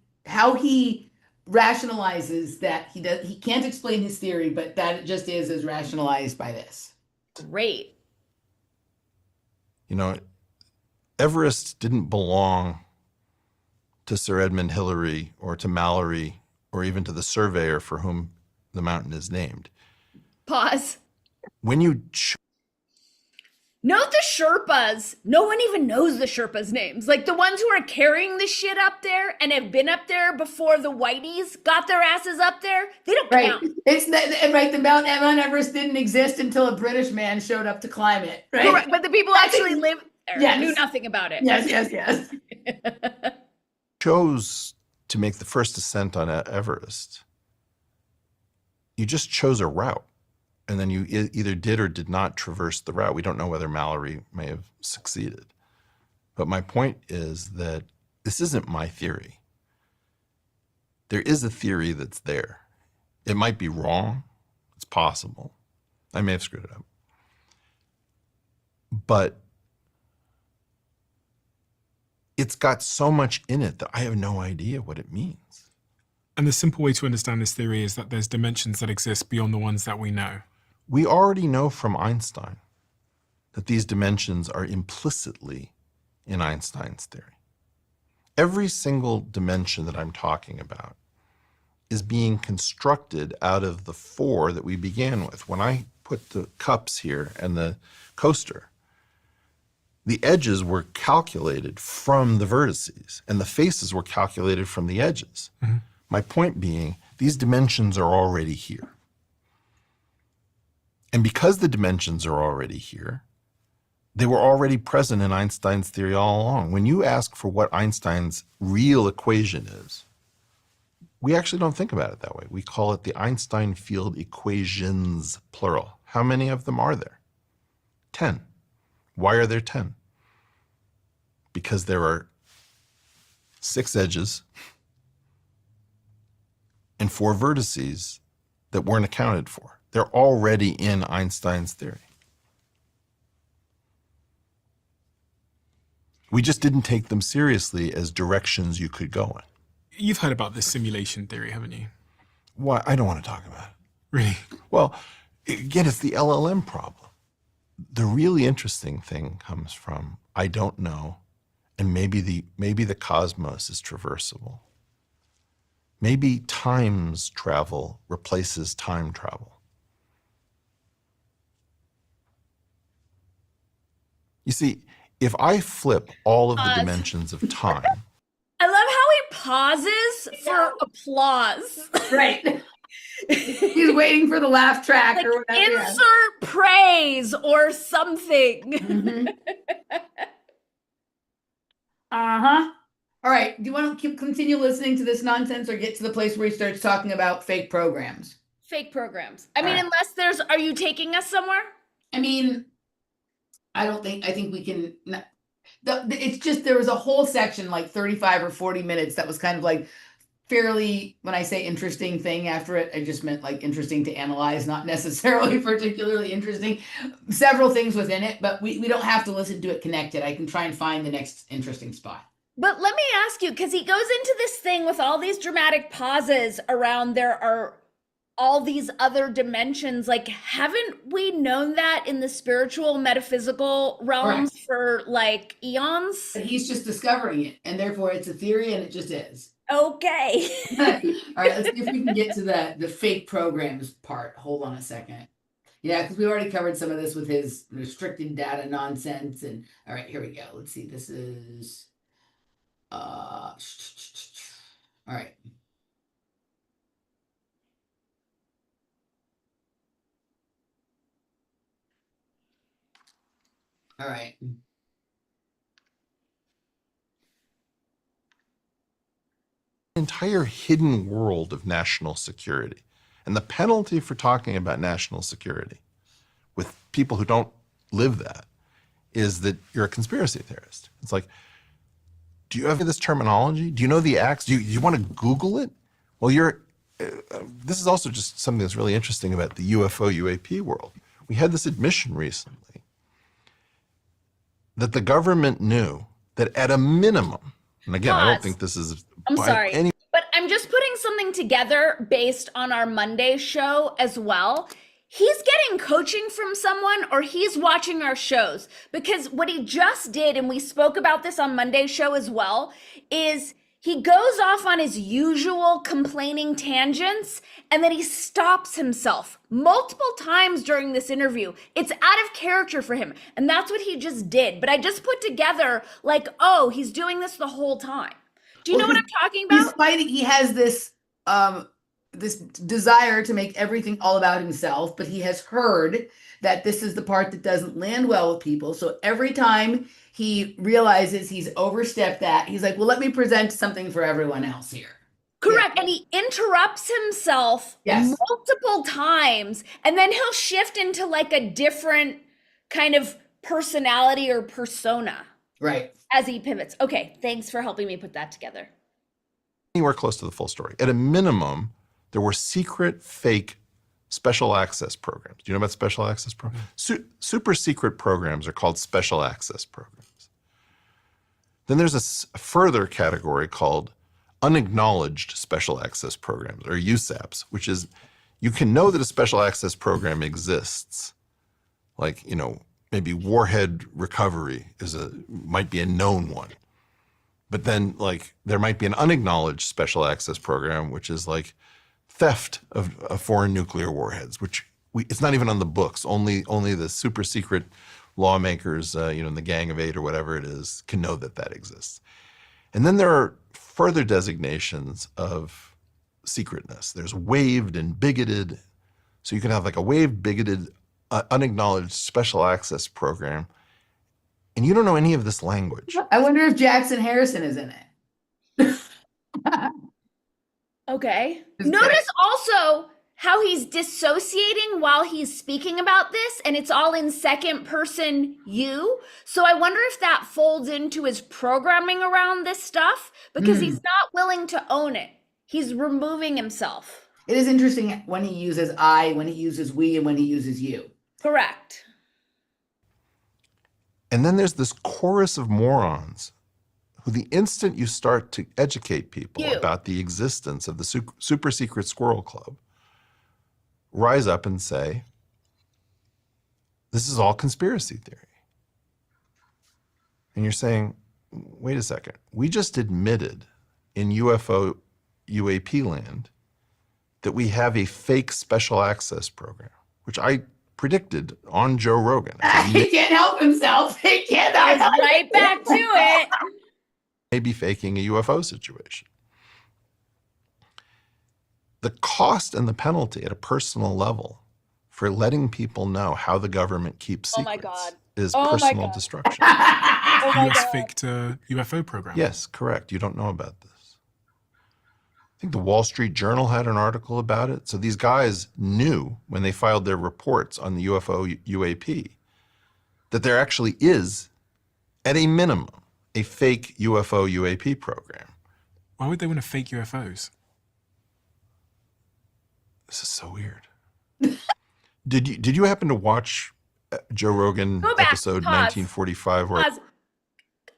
rationalizes that he can't explain his theory, but that it just is as rationalized by this. Great. Everest didn't belong to Sir Edmund Hillary or to Mallory or even to the surveyor for whom the mountain is named. Pause. When you Note the Sherpas. No one even knows the Sherpas' names. Like the ones who are carrying the shit up there and have been up there before the Whiteys got their asses up there. They don't count. It's the Mount Everest didn't exist until a British man showed up to climb it. Right. Correct. But the people actually live there knew nothing about it. Yes. chose to make the first ascent on Everest, you just chose a route. And then you either did or did not traverse the route. We don't know whether Mallory may have succeeded. But my point is that this isn't my theory. There is a theory that's there. It might be wrong. It's possible. I may have screwed it up. but it's got so much in it that I have no idea what it means. And the simple way to understand this theory is that there's dimensions that exist beyond the ones that we know. We already know from Einstein that these dimensions are implicitly in Einstein's theory. Every single dimension that I'm talking about is being constructed out of the 4 that we began with. When I put the cups here and the coaster, the edges were calculated from the vertices and the faces were calculated from the edges. Mm-hmm. My point being, these dimensions are already here. And because the dimensions are already here, they were already present in Einstein's theory all along. When you ask for what Einstein's real equation is, we actually don't think about it that way. We call it the Einstein field equations, plural. How many of them are there? 10. Why are there 10? Because there are 6 edges and 4 vertices that weren't accounted for. They're already in Einstein's theory. We just didn't take them seriously as directions you could go in. You've heard about this simulation theory, haven't you? Why? I don't want to talk about it. Really? Well, again, it's the LLM problem. The really interesting thing comes from, I don't know, and maybe the cosmos is traversable. Maybe times travel replaces time travel. You see, if I flip all of the dimensions of time. I love how he pauses for applause. Right. He's waiting for the laugh track Like, or whatever. insert praise or something. Mm-hmm. Uh-huh. All right. Do you want to continue listening to this nonsense or get to the place where he starts talking about fake programs? Fake programs. I mean, unless are you taking us somewhere? I mean, I think we can, it's just, there was a whole section, like 35 or 40 minutes that was kind of like fairly, when I say interesting thing after it, I just meant like interesting to analyze, not necessarily particularly interesting. Several things within it, but we don't have to listen to it connected. I can try and find the next interesting spot. But let me ask you, because he goes into this thing with all these dramatic pauses around there are all these other dimensions. Like, haven't we known that in the spiritual, metaphysical realms for like eons? But he's just discovering it, and therefore it's a theory, and it just is. Okay. All right, let's see if we can get to the fake programs part. Hold on a second. Yeah, because we already covered some of this with his restricted data nonsense. And all right, here we go. Let's see. This is all right. All right. Entire hidden world of national security. And the penalty for talking about national security with people who don't live that is that you're a conspiracy theorist. It's like, do you have this terminology? Do you know the acts? Do you want to Google it? Well, this is also just something that's really interesting about the UFO UAP world. We had this admission recently that the government knew that at a minimum, and again, I don't think this is I'm sorry, but I'm just putting something together based on our Monday show as well. He's getting coaching from someone or he's watching our shows, because what he just did, and we spoke about this on Monday's show as well, is he goes off on his usual complaining tangents and then he stops himself multiple times during this interview. It's out of character for him. And that's what he just did. But I just put together like, oh, he's doing this the whole time. Do you know what I'm talking about? He's fighting, he has this this desire to make everything all about himself, but he has heard that this is the part that doesn't land well with people. So every time he realizes he's overstepped that, he's like, well, let me present something for everyone else here. Correct. Yeah. And he interrupts himself multiple times, and then he'll shift into like a different kind of personality or persona. Right. As he pivots. Okay, thanks for helping me put that together. Anywhere close to the full story. At a minimum, there were secret, fake special access programs. Do you know about special access programs? Super secret programs are called special access programs. Then there's a further category called unacknowledged special access programs, or USAPs, which is you can know that a special access program exists. Like, you know, maybe warhead recovery might be a known one. But then, like, there might be an unacknowledged special access program, which is like theft of foreign nuclear warheads, which it's not even on the books. Only the super secret lawmakers, in the Gang of Eight or whatever it is, can know that exists. And then there are further designations of secretness. There's waived and bigoted. So you can have like a waived, bigoted, unacknowledged special access program, and you don't know any of this language. I wonder if Jackson Harrison is in it. Okay. Notice also how he's dissociating while he's speaking about this, and it's all in second person you. So I wonder if that folds into his programming around this stuff, because he's not willing to own it. He's removing himself. It is interesting when he uses I, when he uses we, and when he uses you. Correct. And then there's this chorus of morons who, the instant you start to educate people about the existence of the super secret squirrel club, rise up and say, this is all conspiracy theory. And you're saying, wait a second, we just admitted in UAP land that we have a fake special access program, which I predicted on Joe Rogan. He can't help himself. He cannot help right back to it. Maybe faking a UFO situation. The cost and the penalty at a personal level for letting people know how the government keeps secrets is personal destruction. US faked a UFO program. Yes, correct. You don't know about this. I think the Wall Street Journal had an article about it. So these guys knew when they filed their reports on the UFO UAP that there actually is, at a minimum, a fake UFO UAP program. Why would they want to fake UFOs? This is so weird. Did you happen to watch Joe Rogan episode 1945?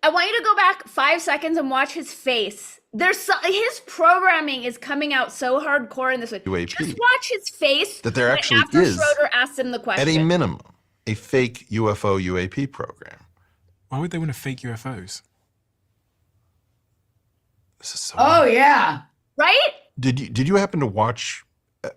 I want you to go back 5 seconds and watch his face. His programming is coming out so hardcore in this one. UAP. Just watch his face. That there actually after is, Schroeder asked him the question. at a minimum, a fake UFO UAP program. Why would they want to fake UFOs? This is so Oh, weird. yeah. Right? Did you happen to watch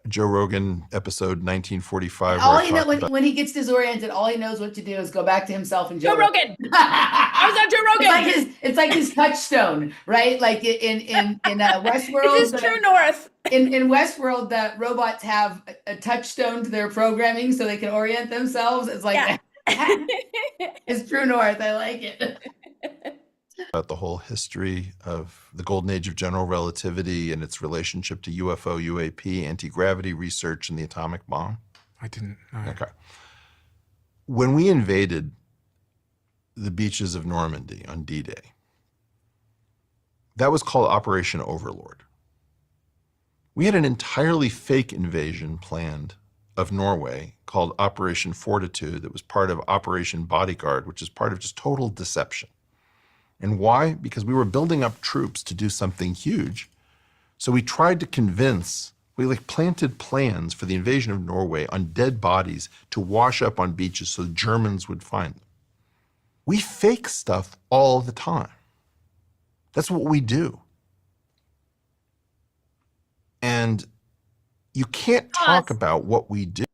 Joe Rogan episode 1945? All he knows when he gets disoriented, all he knows what to do is go back to himself and Joe Rogan. I was on Joe Rogan. It's like his touchstone, right? Like in Westworld. It's his true north. In Westworld, the robots have a touchstone to their programming so they can orient themselves. It's like it's true north. I like it. About the whole history of the golden age of general relativity and its relationship to UFO, UAP, anti-gravity research, and the atomic bomb? I didn't know. Okay. When we invaded the beaches of Normandy on D-Day, that was called Operation Overlord. We had an entirely fake invasion planned of Norway called Operation Fortitude that was part of Operation Bodyguard, which is part of just total deception. And why? Because we were building up troops to do something huge. So we tried to we planted plans for the invasion of Norway on dead bodies to wash up on beaches so the Germans would find them. We fake stuff all the time. That's what we do. And you can't talk about what we do.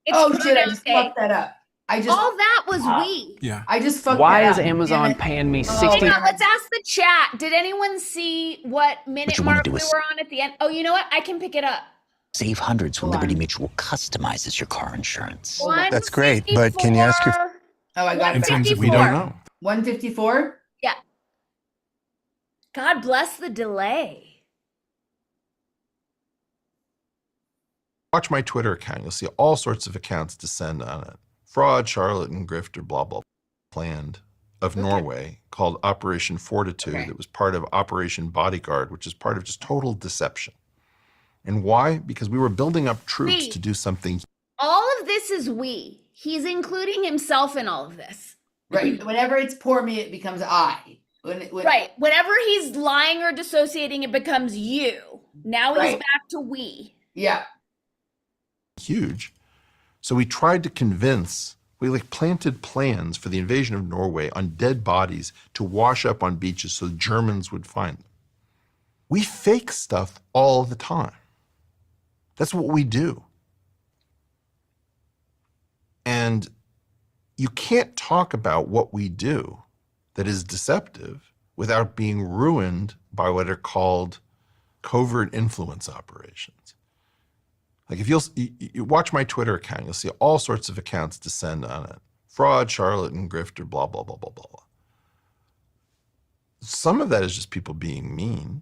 Shit, I just fucked that up. All that was we. Yeah. I just fucked Why that is up. Amazon paying me 60? Hang on, let's ask the chat. Did anyone see what minute mark we were on at the end? Oh, you know what? I can pick it up. Save hundreds when Liberty Mutual customizes your car insurance. That's great, but can you ask your... Oh, I got In it. terms of We don't know. 154? Yeah. God bless the delay. Watch my Twitter account. You'll see all sorts of accounts descend on it. Fraud, charlatan, grifter, blah, blah, planned of Norway called Operation Fortitude that was part of Operation Bodyguard, which is part of just total deception. And why? Because we were building up troops We. to do something. All of this is we. He's including himself in all of this. Right. Whenever it's poor me, it becomes I. Right. Whenever he's lying or dissociating, it becomes you. Now he's Right. back to we. Yeah. Huge. So we tried to convince, we like planted plans for the invasion of Norway on dead bodies to wash up on beaches so the Germans would find them. We fake stuff all the time. That's what we do. And you can't talk about what we do that is deceptive without being ruined by what are called covert influence operations. Like if you watch my Twitter account, you'll see all sorts of accounts descend on it. Fraud, charlatan, grifter, blah, blah, blah, blah, blah. Some of that is just people being mean.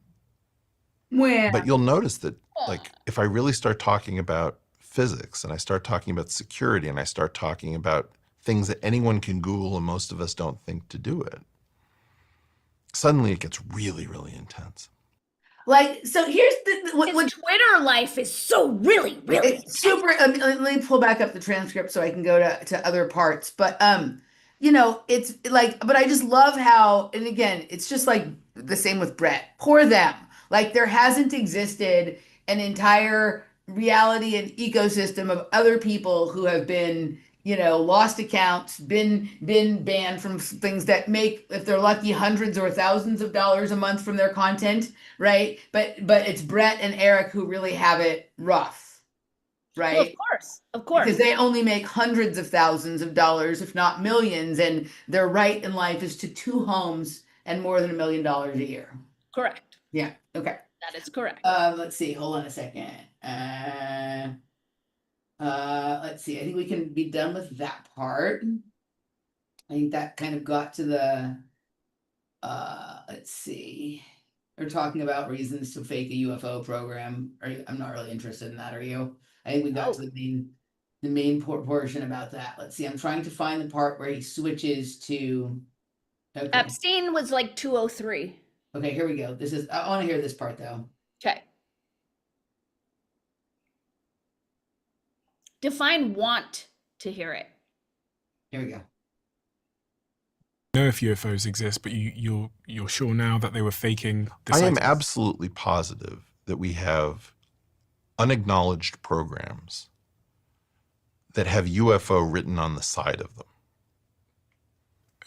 Well, But you'll notice that, like, if I really start talking about physics and I start talking about security and I start talking about things that anyone can Google and most of us don't think to do it, suddenly it gets really, really intense. like, so here's His Twitter life is so really, really it's super. Let me pull back up the transcript so I can go to other parts. But you know, it's like, but I just love how, and again, it's just like the same with Brett. Poor them. Like there hasn't existed an entire reality and ecosystem of other people who have been, you know, lost accounts, been banned from things that make, if they're lucky, hundreds or thousands of dollars a month from their content, right? But it's Brett and Eric who really have it rough, right? Well, of course. Because they only make hundreds of thousands of dollars, if not millions, and their right in life is to 2 homes and more than $1 million a year. Correct. Yeah. Okay. That is correct. Let's see. Hold on a second. Let's see. I think we can be done with that part. I think that kind of got to the. Let's see. We're talking about reasons to fake a UFO program. I'm not really interested in that. Are you? I think we got to the main portion about that. Let's see. I'm trying to find the part where he switches to. Okay. Epstein was like 203. Okay, here we go. I want to hear this part though. Okay. Define want to hear it. Here we go. Know if UFOs exist, but you're sure now that they were faking the I am sightings? absolutely positive that we have unacknowledged programs that have UFO written on the side of them.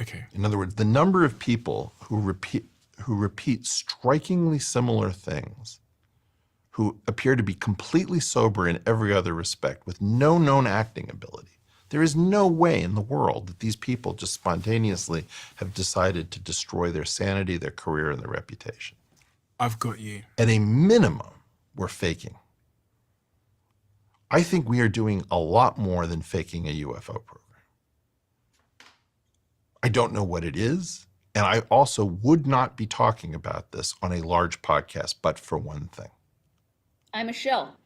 Okay. In other words, the number of people who repeat strikingly similar things, who appear to be completely sober in every other respect with no known acting ability. There is no way in the world that these people just spontaneously have decided to destroy their sanity, their career, and their reputation. I've got you. At a minimum, we're faking. I think we are doing a lot more than faking a UFO program. I don't know what it is, and I also would not be talking about this on a large podcast, but for one thing. I'm a shill.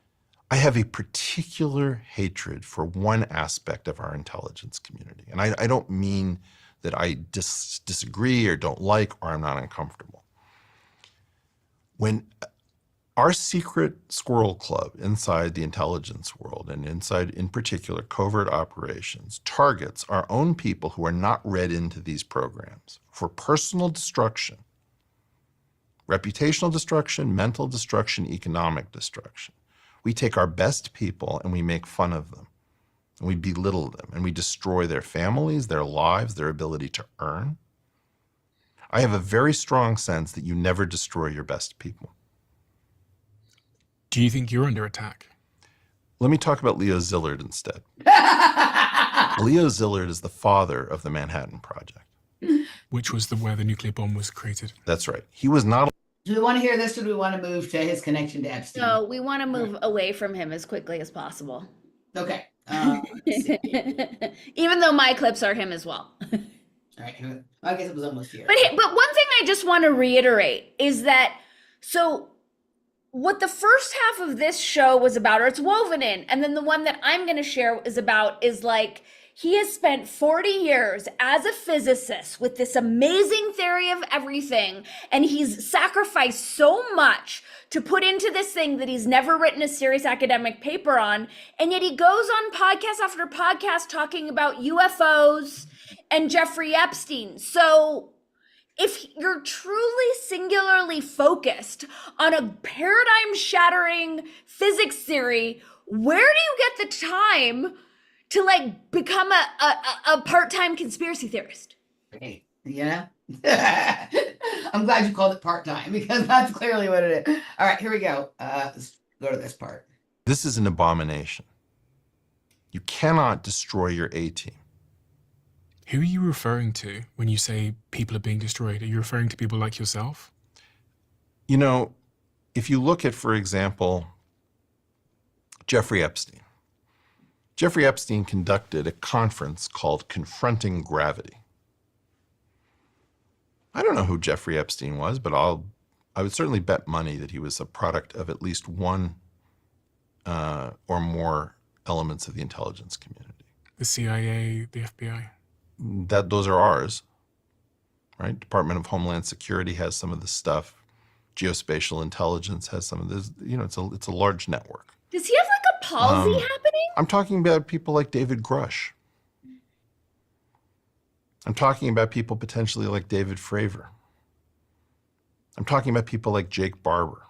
I have a particular hatred for one aspect of our intelligence community. And I don't mean that I disagree or don't like or I'm not uncomfortable. When our secret squirrel club inside the intelligence world and inside, in particular, covert operations, targets our own people who are not read into these programs for personal destruction, reputational destruction, mental destruction, economic destruction. We take our best people and we make fun of them, and we belittle them, and we destroy their families, their lives, their ability to earn. I have a very strong sense that you never destroy your best people. Do you think you're under attack? Let me talk about Leo Szilard instead. Leo Szilard is the father of the Manhattan Project. Which was where the nuclear bomb was created. That's right. He was not. Do we want to hear this or do we want to move to his connection to Epstein? So we want to move away from him as quickly as possible. Okay. Even though my clips are him as well. All right. I guess it was almost here. But one thing I just want to reiterate is that, so what the first half of this show was about, or it's woven in, and then the one that I'm going to share is about, is like He has spent 40 years as a physicist with this amazing theory of everything, and he's sacrificed so much to put into this thing that he's never written a serious academic paper on, and yet he goes on podcast after podcast talking about UFOs and Jeffrey Epstein. So if you're truly singularly focused on a paradigm-shattering physics theory, where do you get the time to like become a part-time conspiracy theorist? Hey, yeah. I'm glad you called it part-time because that's clearly what it is. All right, here we go. Let's go to this part. This is an abomination. You cannot destroy your A-team. Who are you referring to when you say people are being destroyed? Are you referring to people like yourself? You know, if you look at, for example, Jeffrey Epstein. Jeffrey Epstein conducted a conference called Confronting Gravity. I don't know who Jeffrey Epstein was, but I would certainly bet money that he was a product of at least one or more elements of the intelligence community. The CIA, the FBI? Those are ours, right? Department of Homeland Security has some of this stuff. Geospatial intelligence has some of this. You know, it's a large network. Does he have like a palsy happening? I'm talking about people like David Grush. I'm talking about people potentially like David Fravor. I'm talking about people like Jake Barber.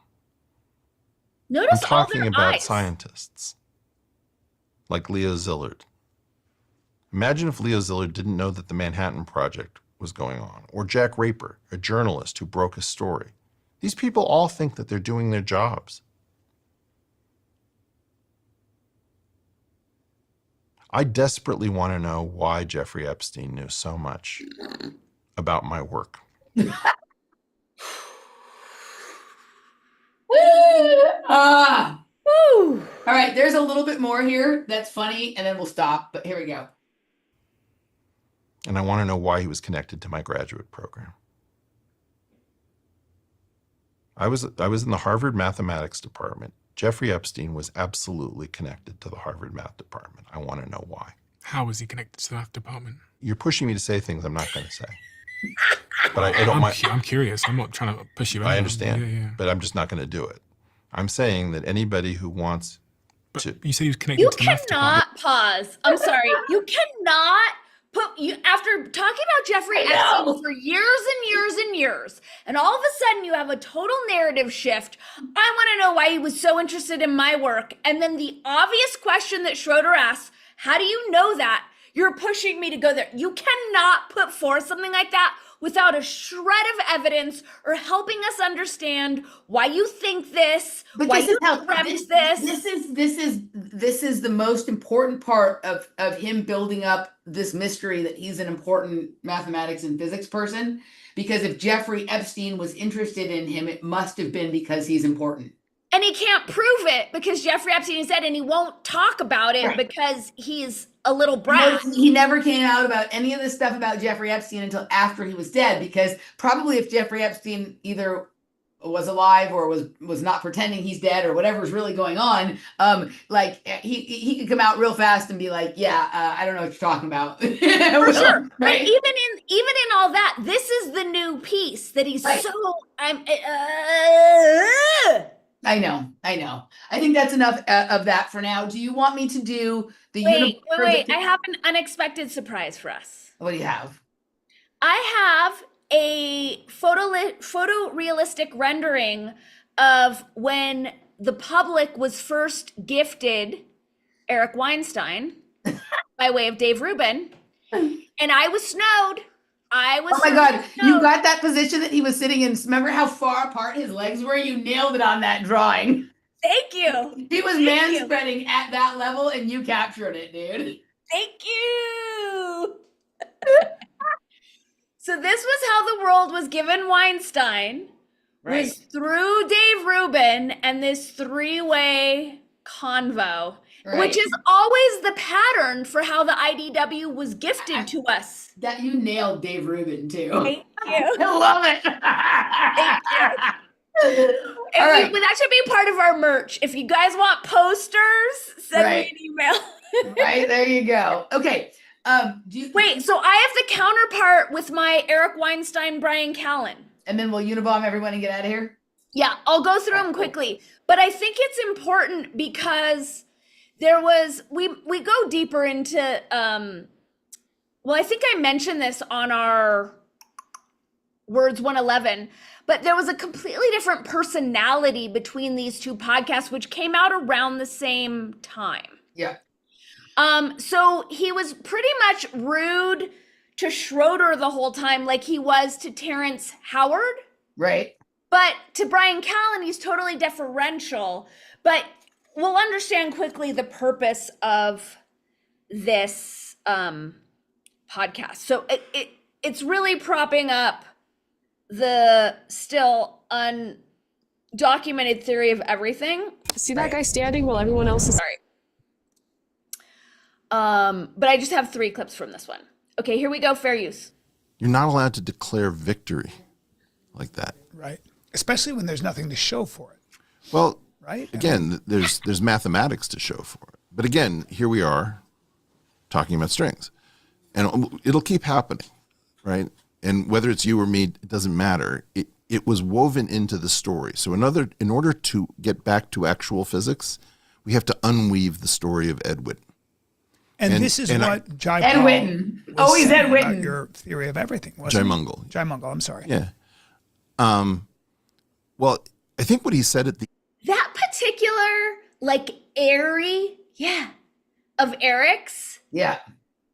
Notice I'm talking all their about eyes. scientists like Leo Szilard. Imagine if Leo Szilard didn't know that the Manhattan Project was going on, or Jack Raper, a journalist who broke a story. These people all think that they're doing their jobs. I desperately want to know why Jeffrey Epstein knew so much about my work. All right, there's a little bit more here that's funny, and then we'll stop, but here we go. And I want to know why he was connected to my graduate program. I was in the Harvard mathematics department. Jeffrey Epstein was absolutely connected to the Harvard math department. I want to know why. How was he connected to the math department? You're pushing me to say things I'm not going to say. But I don't mind. I'm curious. I'm not trying to push you. I understand, Yeah. but I'm just not going to do it. I'm saying that anybody who wants to... You say he was connected You to the math department. cannot pause. I'm sorry. You cannot put you after talking about Jeffrey Epstein for years and years and years, and all of a sudden you have a total narrative shift. I want to know why he was so interested in my work, and then the obvious question that Schroeder asks, how do you know that? You're pushing me to go there. You cannot put forth something like that without a shred of evidence or helping us understand why you think this, But why this you is how dreamt this is the most important part of him building up this mystery that he's an important mathematics and physics person. Because if Jeffrey Epstein was interested in him, it must have been because he's important. And he can't prove it because Jeffrey Epstein said, and he won't talk about it Right. because he's a little brat. He never came out about any of this stuff about Jeffrey Epstein until after he was dead, because probably if Jeffrey Epstein either was alive or was not pretending he's dead or whatever's really going on, like he could come out real fast and be like, yeah, I don't know what you're talking about. For sure. Right? But even in all that, this is the new piece that he's Right. so I know. I think that's enough of that for now. Do you want me to do the Wait. I have an unexpected surprise for us. What do you have? I have a photorealistic rendering of when the public was first gifted Eric Weinstein by way of Dave Rubin, and I was snowed. Oh my God, you got that position that he was sitting in. Remember how far apart his legs were? You nailed it on that drawing. Thank you. He was manspreading at that level and you captured it, dude. Thank you. So this was how the world was given Weinstein, was through Dave Rubin and this three-way convo, which is always the pattern for how the IDW was gifted to us. That you nailed Dave Rubin too. Thank you. I love it. All right. That should be part of our merch. If you guys want posters, send me an email. Right, there you go. Okay. Wait, so I have the counterpart with my Eric Weinstein, Brian Callen. And then we'll unibomb everyone and get out of here? Yeah, I'll go through them quickly. But I think it's important because there was, we go deeper into, well, I think I mentioned this on our Words 111, but there was a completely different personality between these two podcasts, which came out around the same time. Yeah. So he was pretty much rude to Schroeder the whole time, like he was to Terrence Howard. Right. But to Brian Callen, he's totally deferential. But we'll understand quickly the purpose of this podcast. So it's really propping up the still undocumented theory of everything. See that guy standing while everyone else is... Sorry. But I just have 3 clips from this one. Okay, here we go. Fair use. You're not allowed to declare victory like that. Right. Especially when there's nothing to show for it. Well, right. Again, there's mathematics to show for it. But again, here we are talking about strings. And it'll keep happening, right? And whether it's you or me, it doesn't matter. It was woven into the story. So in order to get back to actual physics, we have to unweave the story of Ed Whitten. And this is what Jai Ed Whitten. Always Ed Whitten. Your theory of everything, wasn't Jai it? Mungle. Jai Mungle, I'm sorry. Yeah. Well, I think what he said at the... That particular, like, airy, of Eric's. Yeah.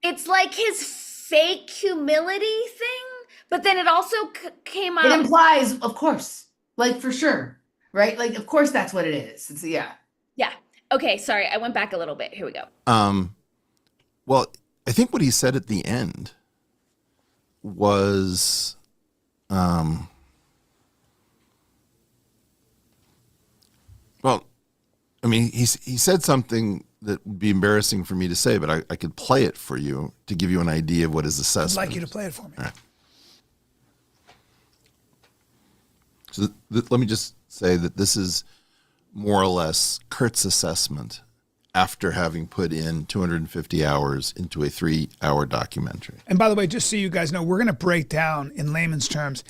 It's like his fake humility thing, but then it also came up. It implies, of course, like for sure, right? Like, of course, that's what it is. It's, yeah. Yeah. Okay. Sorry. I went back a little bit. Here we go. Well, I think what he said at the end was, well, I mean, he said something that would be embarrassing for me to say, but I could play it for you to give you an idea of what his assessment. I'd like you to play it for me. All right. So let me just say that this is more or less Kurt's assessment after having put in 250 hours into a 3-hour documentary. And by the way, just so you guys know, we're going to break down in layman's terms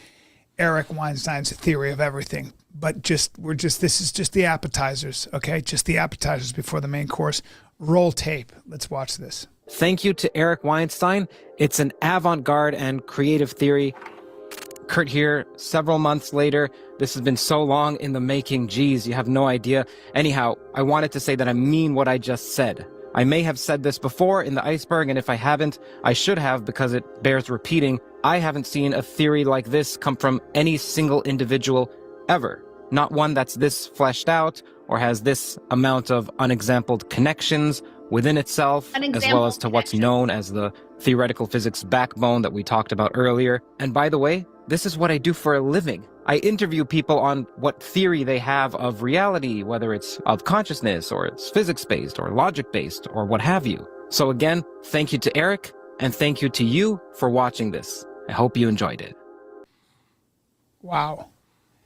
Eric Weinstein's theory of everything. But this is just the appetizers, okay? Just the appetizers before the main course. Roll tape. Let's watch this. Thank you to Eric Weinstein. It's an avant-garde and creative theory. Kurt here, several months later. This has been so long in the making. Geez, you have no idea. Anyhow, I wanted to say that I mean what I just said. I may have said this before in the iceberg, and if I haven't, I should have because it bears repeating. I haven't seen a theory like this come from any single individual ever. Not one that's this fleshed out or has this amount of unexampled connections within itself, as well as to what's known as the theoretical physics backbone that we talked about earlier. And by the way, this is what I do for a living. I interview people on what theory they have of reality, whether it's of consciousness or it's physics-based or logic-based or what have you. So again, thank you to Eric and thank you to you for watching this. I hope you enjoyed it. Wow.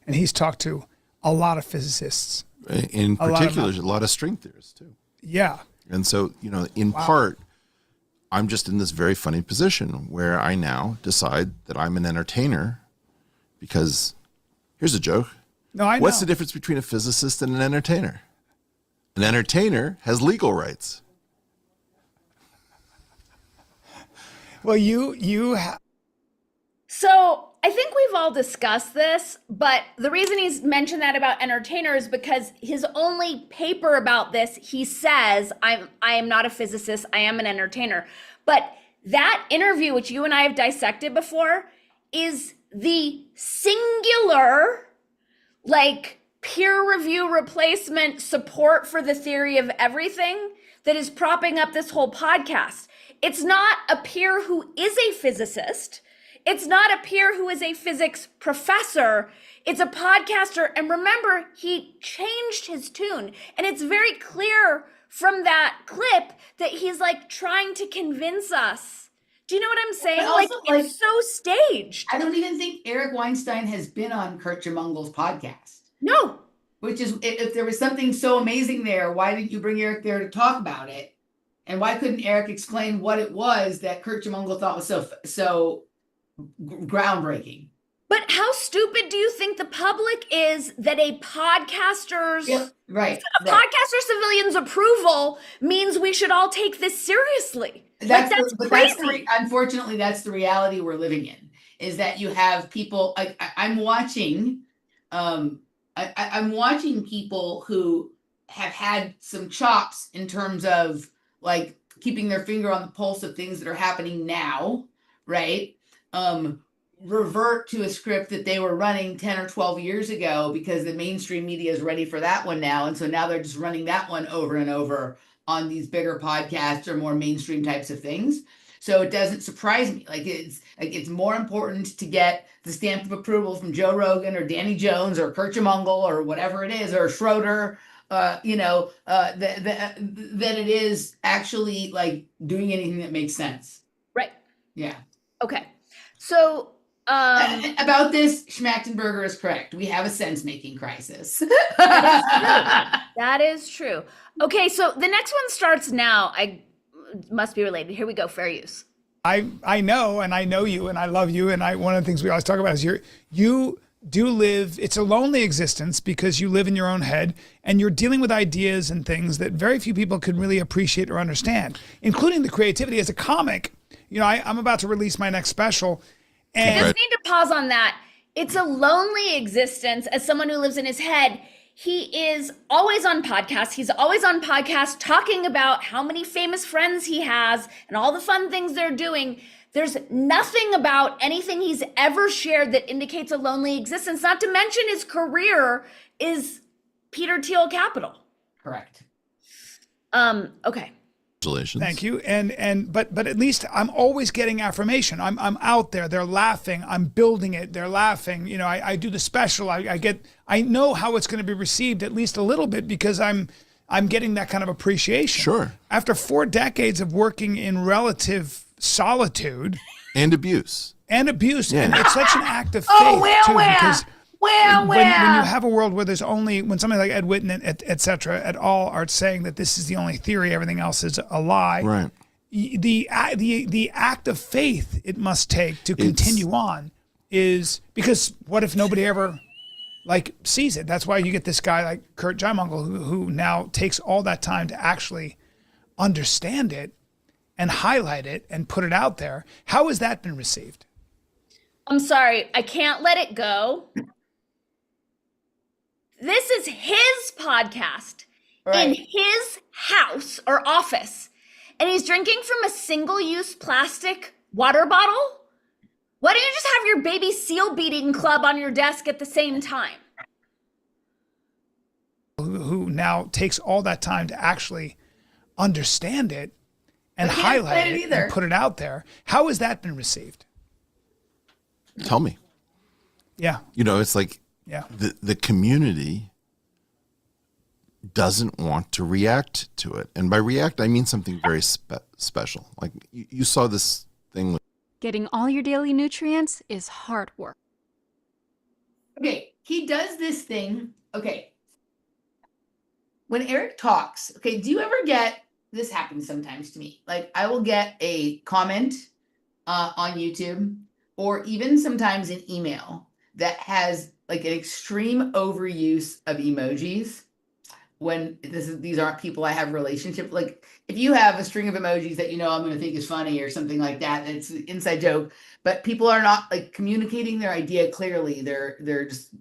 And he's talked to a lot of physicists. In particular, a lot of string theorists too. Yeah. And so, in part, I'm just in this very funny position where I now decide that I'm an entertainer because here's a joke. No, I know. What's the difference between a physicist and an entertainer? An entertainer has legal rights. Well, you have. So I think we've all discussed this, but the reason he's mentioned that about entertainers is because his only paper about this, he says, I am not a physicist, I am an entertainer. But that interview, which you and I have dissected before, is the singular, peer review replacement support for the theory of everything that is propping up this whole podcast. It's not a peer who is a physicist. It's not a peer who is a physics professor. It's a podcaster. And remember, he changed his tune. And it's very clear from that clip that he's trying to convince us. Do you know what I'm saying? Also, it's so staged. I don't even think Eric Weinstein has been on Kurt Jemungle's podcast. No. Which is, if there was something so amazing there, why didn't you bring Eric there to talk about it? And why couldn't Eric explain what it was that Kurt Jemungel thought was so groundbreaking? But how stupid do you think the public is that a podcaster's podcaster civilian's approval means we should all take this seriously? That's crazy. Unfortunately, that's the reality we're living in. Is that you have people like I'm watching people who have had some chops in terms of like keeping their finger on the pulse of things that are happening now, right? Revert to a script that they were running 10 or 12 years ago because the mainstream media is ready for that one now. And so now they're just running that one over and over on these bigger podcasts or more mainstream types of things. So it doesn't surprise me. It's more important to get the stamp of approval from Joe Rogan or Danny Jones or Kurt Jemungel or whatever it is, or Schroeder, than it is actually like doing anything that makes sense. Right. Yeah. Okay. So about this, Schmachtenberger is correct. We have a sense-making crisis. That is true. Okay, so the next one starts now. I must be related. Here we go. Fair use. I know, and I know you, and I love you, and one of the things we always talk about is you do live. It's a lonely existence because you live in your own head, and you're dealing with ideas and things that very few people can really appreciate or understand, including the creativity as a comic. You know, I'm about to release my next special. And I just need to pause on that. It's a lonely existence as someone who lives in his head. He is always on podcasts. He's always on podcasts talking about how many famous friends he has and all the fun things they're doing. There's nothing about anything he's ever shared that indicates a lonely existence. Not to mention his career is Peter Thiel Capital. Correct. Okay. Congratulations. Thank you. But at least I'm always getting affirmation. I'm out there. They're laughing. I'm building it. They're laughing. You know, I do the special. I know how it's going to be received at least a little bit because I'm getting that kind of appreciation. Sure. After 4 decades of working in relative solitude and abuse. Yeah. And it's such an act of faith because when you have a world where there's only, when somebody like Ed Whitten, et cetera, et al. Are saying that this is the only theory, everything else is a lie. Right. The act of faith it must take to continue on is because what if nobody ever sees it? That's why you get this guy like Kurt Jemungel who now takes all that time to actually understand it and highlight it and put it out there. How has that been received? I'm sorry, I can't let it go. This is his podcast in his house or office, and he's drinking from a single-use plastic water bottle? Why don't you just have your baby seal beating club on your desk at the same time? Who now takes all that time to actually understand it and highlight it and put it out there. How has that been received? Tell me. Yeah. You know, it's like the community doesn't want to react to it. And by react, I mean something very special. Like you saw this thing with getting all your daily nutrients is hard work. Okay, he does this thing. Okay. When Eric talks, okay, do you ever get, this happens sometimes to me. Like I will get a comment on YouTube or even sometimes an email that has like an extreme overuse of emojis when these aren't people I have a relationship. Like if you have a string of emojis that you know I'm going to think is funny or something like that, it's an inside joke, but people are not like communicating their idea clearly. They're just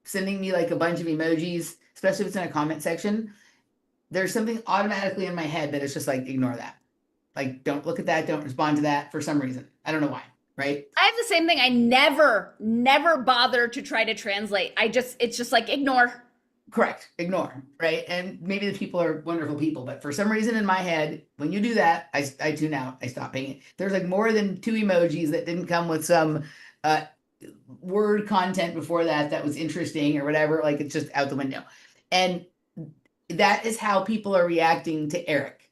sending me like a bunch of emojis, especially if it's in a comment section. There's something automatically in my head that is just like, ignore that. Like, don't look at that. Don't respond to that for some reason. I don't know why. Right? I have the same thing. I never bother to try to translate. It's just like, ignore. Correct. Ignore. Right. And maybe the people are wonderful people, but for some reason in my head, when you do that, I tune out. I stop paying it. There's like more than 2 emojis that didn't come with some word content before that was interesting or whatever. Like it's just out the window. And that is how people are reacting to Eric.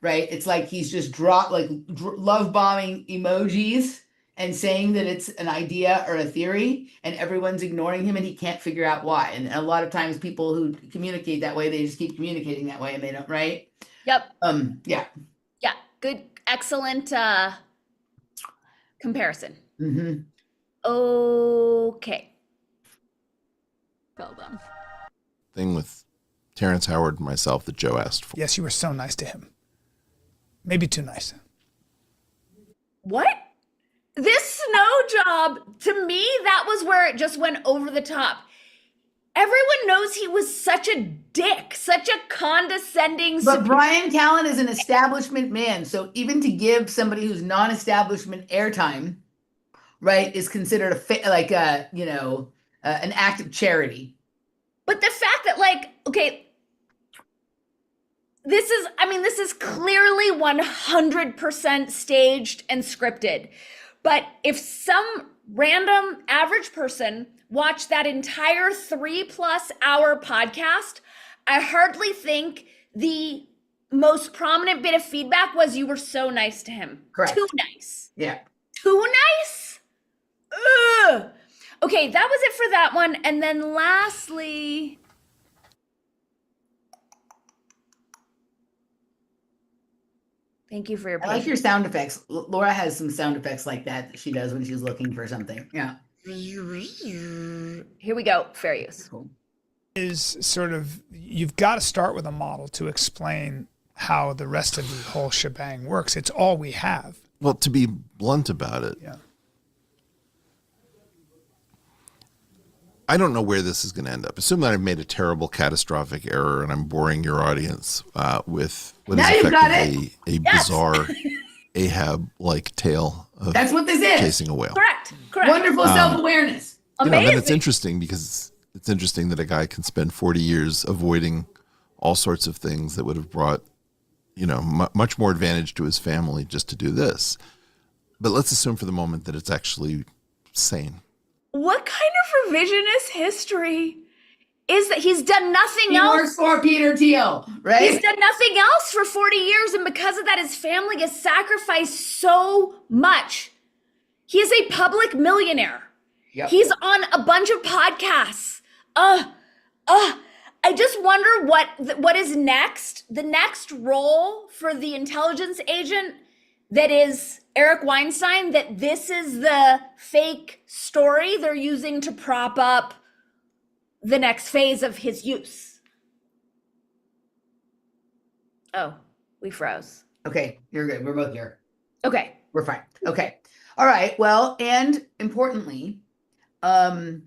Right. It's like he's just love bombing emojis and saying that it's an idea or a theory and everyone's ignoring him and he can't figure out why. And a lot of times people who communicate that way, they just keep communicating that way and they don't, right? Yep. Yeah. good, excellent comparison. Mm-hmm. Okay. Well done. Thing with Terrence Howard and myself that Joe asked for. Yes, you were so nice to him. Maybe too nice. What? This snow job, to me, that was where it just went over the top. Everyone knows he was such a dick, such a condescending. But Brian Callen is an establishment man. So even to give somebody who's non-establishment airtime, right, is considered an act of charity. But the fact that, like, okay, this is clearly 100% staged and scripted. But if some random average person watched that entire 3+ hour podcast, I hardly think the most prominent bit of feedback was you were so nice to him. Correct. Too nice. Yeah. Too nice? Ugh. Okay, that was it for that one. And then lastly, thank you for your I like your sound effects. Laura has some sound effects like that she does when she's looking for something. Yeah. Here we go. Fair use. Cool. Is sort of, you've got to start with a model to explain how the rest of the whole shebang works. It's all we have. Well, to be blunt about it, yeah. I don't know where this is going to end up. Assume that I've made a terrible, catastrophic error and I'm boring your audience with what Now is you've got effectively a bizarre Ahab-like tale of That's what this is. chasing a whale. Correct. Wonderful self-awareness. You know, then it's interesting because it's interesting that a guy can spend 40 years avoiding all sorts of things that would have brought, much more advantage to his family just to do this. But let's assume for the moment that it's actually sane. What kind of revisionist history is that? He's done nothing He else. works for Peter Thiel, right? He's done nothing else for 40 years, and because of that, his family has sacrificed so much. He is a public millionaire. Yep. He's on a bunch of podcasts. I just wonder what is next. The next role for the intelligence agent that is Eric Weinstein, that this is the fake story they're using to prop up the next phase of his use. Oh, we froze. Okay, you're good. We're both here. Okay. We're fine. Okay. All right. Well, and importantly, it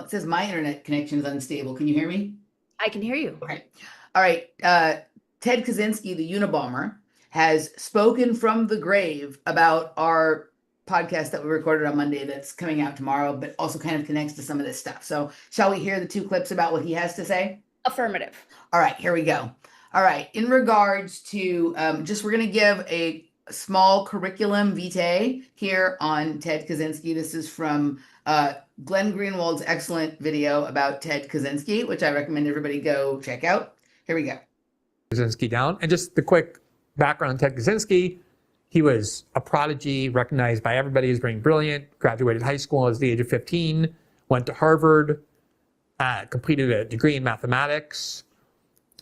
says my internet connection is unstable. Can you hear me? I can hear you. Okay. All right. Ted Kaczynski, the Unabomber, has spoken from the grave about our podcast that we recorded on Monday that's coming out tomorrow, but also kind of connects to some of this stuff. So shall we hear the 2 clips about what he has to say? Affirmative. All right, here we go. All right. In regards to we're going to give a small curriculum vitae here on Ted Kaczynski. This is from Glenn Greenwald's excellent video about Ted Kaczynski, which I recommend everybody go check out. Here we go. Kaczynski down. And just the quick background on Ted Kaczynski. He was a prodigy, recognized by everybody as being brilliant, graduated high school at the age of 15, went to Harvard, completed a degree in mathematics.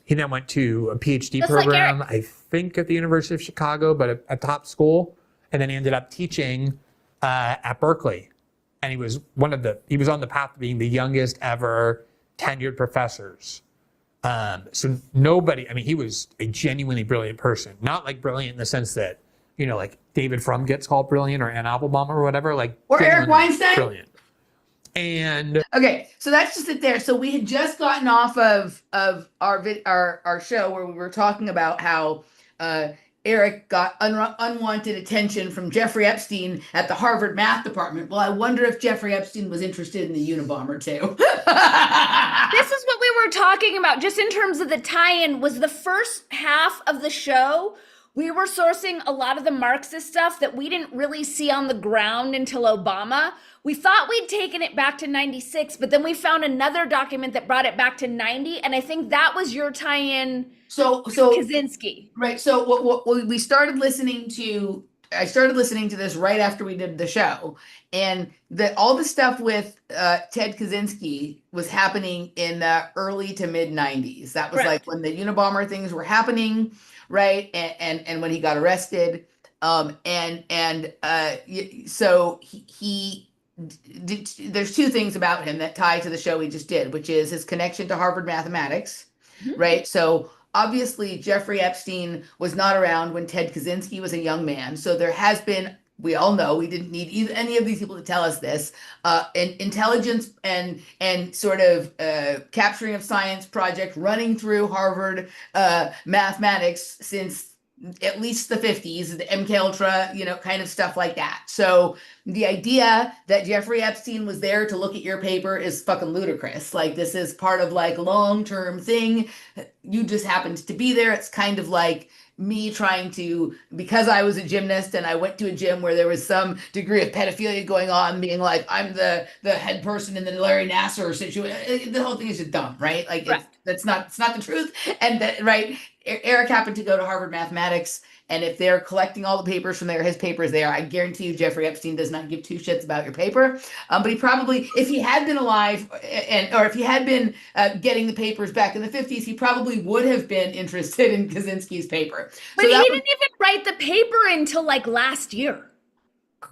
He then went to a PhD Just program, like I think at the University of Chicago, but a top school, and then he ended up teaching at Berkeley. And he was on the path to being the youngest ever tenured professors. So he was a genuinely brilliant person, not like brilliant in the sense that, like David Frum gets called brilliant or Ann Applebaum or whatever, or Eric Weinstein. Brilliant. And okay, so that's just it there. So we had just gotten off of our show where we were talking about how Eric got unwanted attention from Jeffrey Epstein at the Harvard math department. Well, I wonder if Jeffrey Epstein was interested in the Unabomber too. This is what we were talking about, just in terms of the tie-in, was the first half of the show. We were sourcing a lot of the Marxist stuff that we didn't really see on the ground until Obama. We thought we'd taken it back to 96, but then we found another document that brought it back to 90. And I think that was your tie-in so Kaczynski. Right. So what we started listening to, I started listening to this right after we did the show, and all the stuff with Ted Kaczynski was happening in the early to mid 90s. That was like when the Unabomber things were happening. right? And when he got arrested, so he there's two things about him that tie to the show we just did, which is his connection to Harvard mathematics, right? So obviously Jeffrey Epstein was not around when Ted Kaczynski was a young man. So there has been, we all know, we didn't need any of these people to tell us this, intelligence and sort of capturing of science project running through Harvard mathematics since at least the 50s, the MK Ultra, kind of stuff like that. So the idea that Jeffrey Epstein was there to look at your paper is fucking ludicrous. Like, this is part of like long-term thing. You just happened to be there. It's kind of like me trying to, because I was a gymnast and I went to a gym where there was some degree of pedophilia going on, being like, I'm the head person in the Larry Nassar situation. The whole thing is just dumb, right? Like, it's not the truth. And that, right, Eric happened to go to Harvard mathematics, and if they're collecting all the papers from there, his papers there, I guarantee you Jeffrey Epstein does not give two shits about your paper. But he probably, if he had been alive, or if he had been getting the papers back in the 50s, he probably would have been interested in Kaczynski's paper. But he didn't even write the paper until like last year.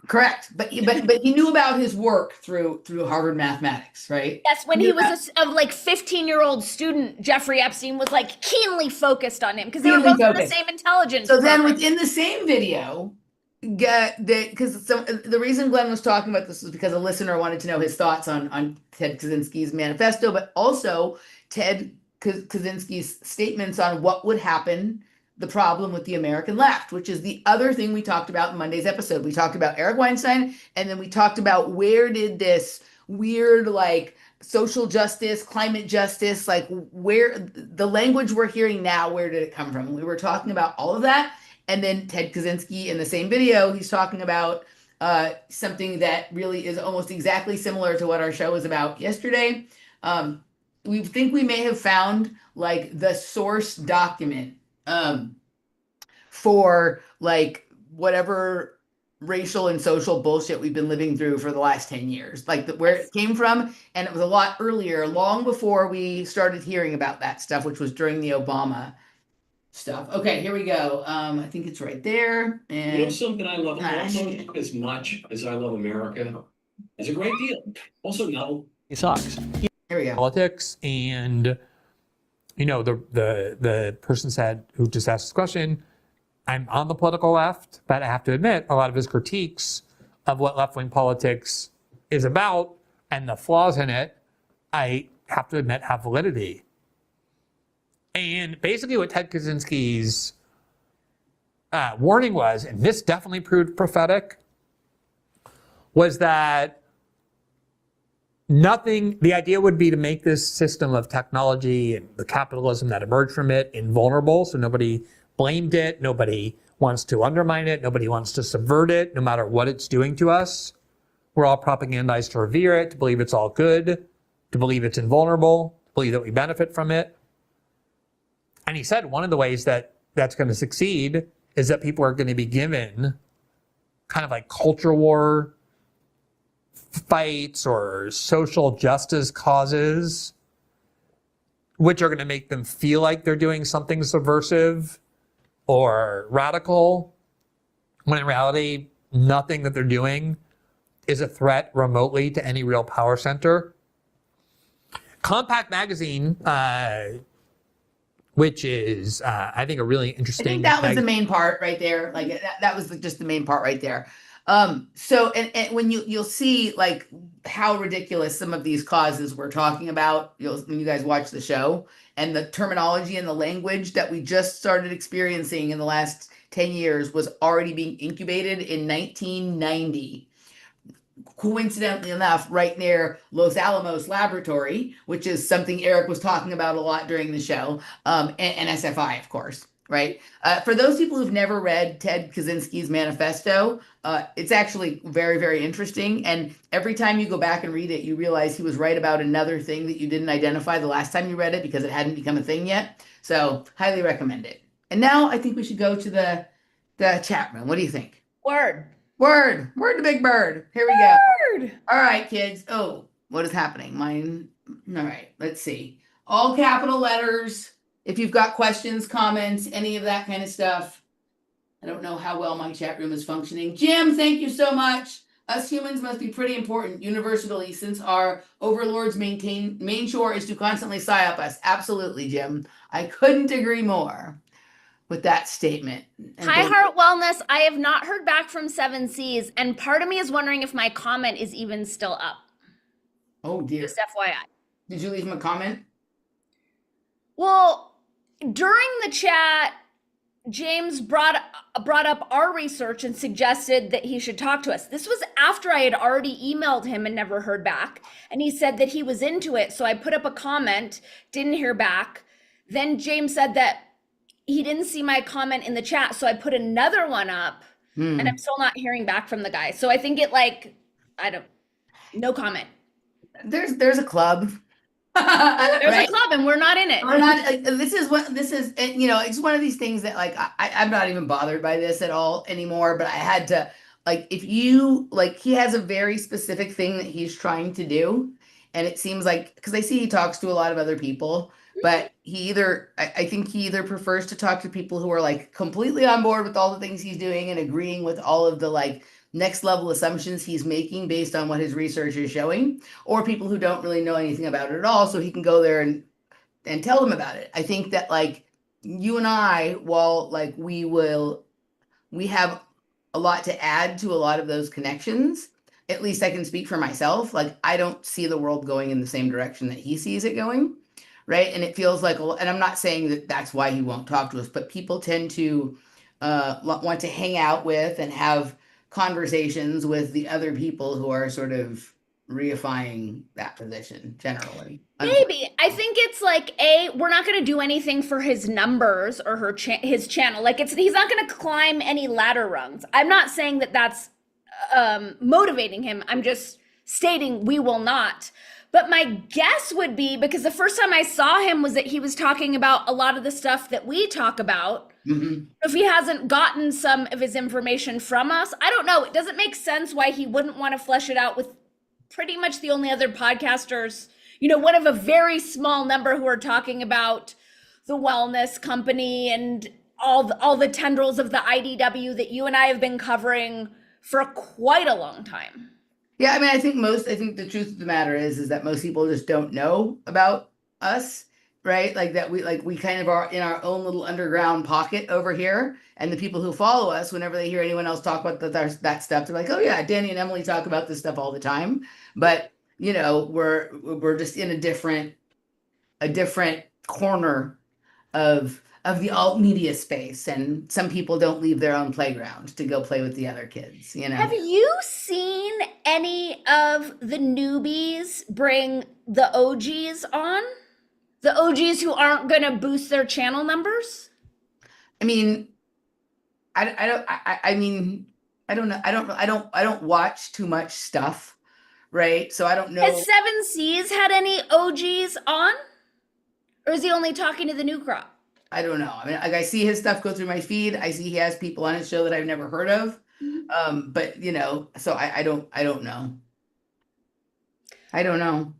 Correct, but he knew about his work through Harvard mathematics, right? Yes, when he was a like 15-year-old student, Jeffrey Epstein was like keenly focused on him because they were both in the same intelligence. So then, within the same video, because the reason Glenn was talking about this was because a listener wanted to know his thoughts on Ted Kaczynski's manifesto, but also Ted Kaczynski's statements on what would happen. The problem with the American left, which is the other thing we talked about in Monday's episode. We talked about Eric Weinstein, and then we talked about where did this weird, like, social justice, climate justice, like, where the language we're hearing now, where did it come from? We were talking about all of that. And then Ted Kaczynski in the same video, he's talking about something that really is almost exactly similar to what our show was about yesterday. We think we may have found like the source document for like whatever racial and social bullshit we've been living through for the last 10 years, like where it came from. And it was a lot earlier, long before we started hearing about that stuff, which was during the Obama stuff. Okay, here we go. I think it's right there. And you know something I love almost as much as I love America? It's a great deal. Also, no. He sucks. Here we go. Politics, and the person said, who just asked this question, I'm on the political left, but I have to admit a lot of his critiques of what left-wing politics is about and the flaws in it, I have to admit have validity. And basically what Ted Kaczynski's warning was, and this definitely proved prophetic, was that the idea would be to make this system of technology and the capitalism that emerged from it invulnerable, so nobody blamed it, nobody wants to undermine it, nobody wants to subvert it, no matter what it's doing to us. We're all propagandized to revere it, to believe it's all good, to believe it's invulnerable, to believe that we benefit from it. And he said one of the ways that that's going to succeed is that people are going to be given kind of like culture war fights or social justice causes, which are going to make them feel like they're doing something subversive or radical, when in reality, nothing that they're doing is a threat remotely to any real power center. Compact Magazine, which is, I think, a really interesting... I think that was the main part right there. Like, that was just the main part right there. So, and when you'll see, like, how ridiculous some of these causes we're talking about, when you guys watch the show, and the terminology and the language that we just started experiencing in the last 10 years was already being incubated in 1990. Coincidentally enough, right near Los Alamos Laboratory, which is something Eric was talking about a lot during the show, and SFI, of course, right? For those people who've never read Ted Kaczynski's manifesto, it's actually very, very interesting. And every time you go back and read it, you realize he was right about another thing that you didn't identify the last time you read it because it hadn't become a thing yet. So highly recommend it. And now I think we should go to the chat room. What do you think? Word to Big Bird. Here we go. All right, kids. Oh, what is happening? Mine. All right, let's see. All capital letters. if you've got questions, comments, any of that kind of stuff. I don't know how well my chat room is functioning. Jim, thank you so much. Us humans must be pretty important universally since our overlords main chore is to constantly psyop us. Absolutely, Jim. I couldn't agree more with that statement. And High Heart Wellness, I have not heard back from 7Cs, and part of me is wondering if my comment is even still up. Oh dear. Just FYI. Did you leave him a comment? Well, during the chat, James brought up our research and suggested that he should talk to us. This was after I had already emailed him and never heard back. And he said that he was into it. So I put up a comment, didn't hear back. Then James said that he didn't see my comment in the chat. So I put another one up and I'm still not hearing back from the guy. So I think no comment. There's a club. There's a club and we're not in it. We're not. This is. It's one of these things that I'm not even bothered by this at all anymore. But I had to if you he has a very specific thing that he's trying to do, and it seems like because I see he talks to a lot of other people, but I think he either prefers to talk to people who are completely on board with all the things he's doing and agreeing with all of the next level assumptions he's making based on what his research is showing, or people who don't really know anything about it at all, so he can go there and tell them about it. I think that you and I, while we have a lot to add to a lot of those connections, at least I can speak for myself. I don't see the world going in the same direction that he sees it going, right? And it feels and I'm not saying that that's why he won't talk to us, but people tend to want to hang out with and have conversations with the other people who are sort of reifying that position generally. Maybe. I think it's we're not going to do anything for his numbers or his channel. He's not going to climb any ladder rungs. I'm not saying that that's motivating him. I'm just stating we will not. But my guess would be, because the first time I saw him was that he was talking about a lot of the stuff that we talk about. Mm-hmm. If he hasn't gotten some of his information from us, I don't know. It doesn't make sense why he wouldn't want to flesh it out with pretty much the only other podcasters, one of a very small number who are talking about the wellness company and all the tendrils of the IDW that you and I have been covering for quite a long time. Yeah, I think the truth of the matter is that most people just don't know about us, right? That we kind of are in our own little underground pocket over here. And the people who follow us, whenever they hear anyone else talk about that stuff, they're like, oh yeah, Dani and Emily talk about this stuff all the time. But we're just in a different corner of the alt media space, and some people don't leave their own playground to go play with the other kids. Have you seen any of the newbies bring the OGs on? The OGs who aren't going to boost their channel numbers? I don't know. I don't watch too much stuff, right? So I don't know. Has 7Cs had any OGs on? Or is he only talking to the new crop? I don't know. I see his stuff go through my feed. I see he has people on his show that I've never heard of. But so I don't know. I don't know.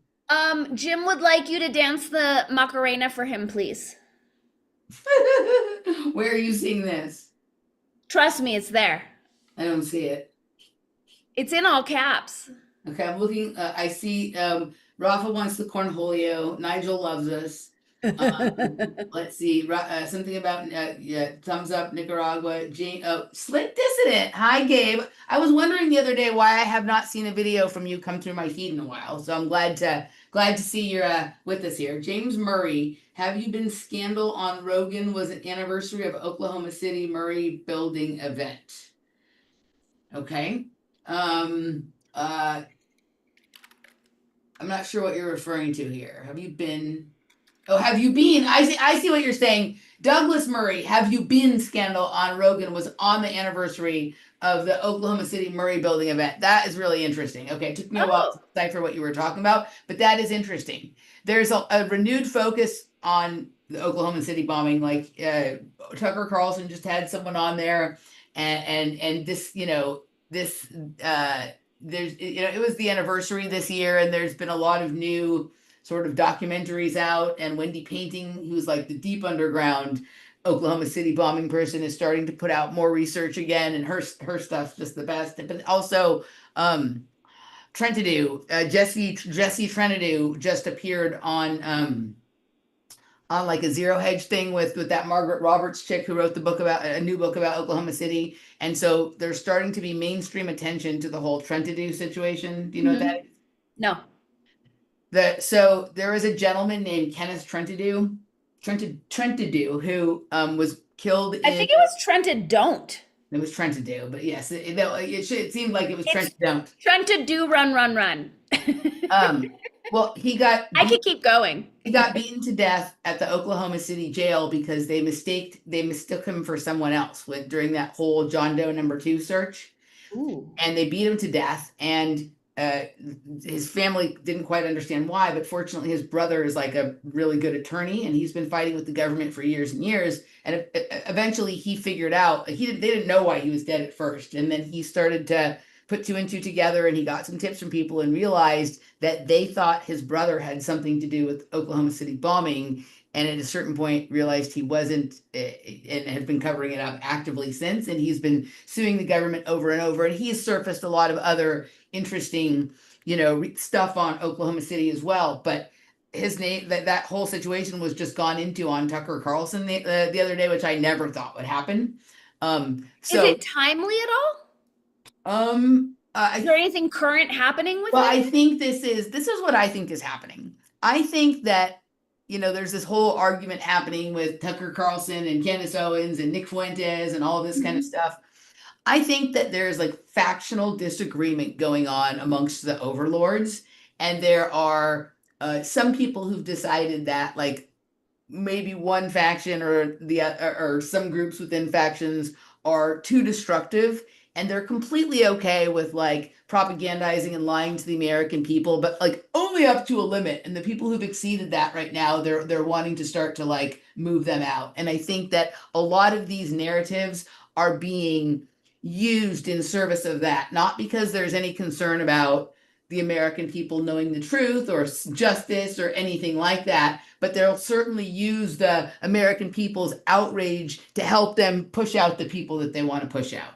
Jim would like you to dance the Macarena for him, please. Where are you seeing this? Trust me, it's there. I don't see it. It's in all caps. Okay, I'm looking. I see Rafa wants the cornholio. Nigel loves us. Let's see. Something about thumbs up Nicaragua. Slick Dissident. Hi, Gabe. I was wondering the other day why I have not seen a video from you come through my feed in a while. So I'm glad to see you're with us here. James Murray, have you been scandal on Rogan? Was an anniversary of Oklahoma City Murray building event. Okay. I'm not sure what you're referring to here. Have you been? Oh, have you been? I see what you're saying. Douglas Murray, have you been scandal on Rogan was on the anniversary of the Oklahoma City Murray building event. That is really interesting. Okay, it took me a while to decipher what you were talking about, but that is interesting. There's a renewed focus on the Oklahoma City bombing. Tucker Carlson just had someone on there, and this, there's, it was the anniversary this year, and there's been a lot of new sort of documentaries out, and Wendy Painting, who's like the deep underground Oklahoma City bombing person, is starting to put out more research again, and her stuff's just the best. But also Trentadue, Jesse Trentadue just appeared on like a zero hedge thing with that Margaret Roberts chick who wrote the book about a new book about Oklahoma City. And so there's starting to be mainstream attention to the whole Trentadue situation. Do you know what that is? No. So there is a gentleman named Kenneth Trentadue who was killed. I think it was Trentadue. It was Trentadue, but yes, it seemed like it was Trentadue. Trentadue, run. Well, I could keep going. He got beaten to death at the Oklahoma City jail because they mistook him for someone else during that whole John Doe #2 search. Ooh. And they beat him to death. And his family didn't quite understand why, but fortunately his brother is like a really good attorney, and he's been fighting with the government for years and years. And eventually he figured out they didn't know why he was dead at first, and then he started to put 2 and 2 together, and he got some tips from people and realized that they thought his brother had something to do with Oklahoma City bombing, and at a certain point realized he wasn't, and has been covering it up actively since. And he's been suing the government over and over, and he's surfaced a lot of other interesting, stuff on Oklahoma City as well. But his name, that whole situation was just gone into on Tucker Carlson the other day, which I never thought would happen. So is it timely at all? Is there anything current happening with it? I think this is what I think is happening. I think that, there's this whole argument happening with Tucker Carlson and Candace Owens and Nick Fuentes and all of this kind of stuff. I think that there's like factional disagreement going on amongst the overlords, and there are some people who've decided that like maybe one faction or some groups within factions are too destructive, and they're completely okay with like propagandizing and lying to the American people, but like only up to a limit. And the people who've exceeded that right now, they're wanting to start to like move them out. And I think that a lot of these narratives are being used in service of that, not because there's any concern about the American people knowing the truth or justice or anything like that, but they'll certainly use the American people's outrage to help them push out the people that they want to push out.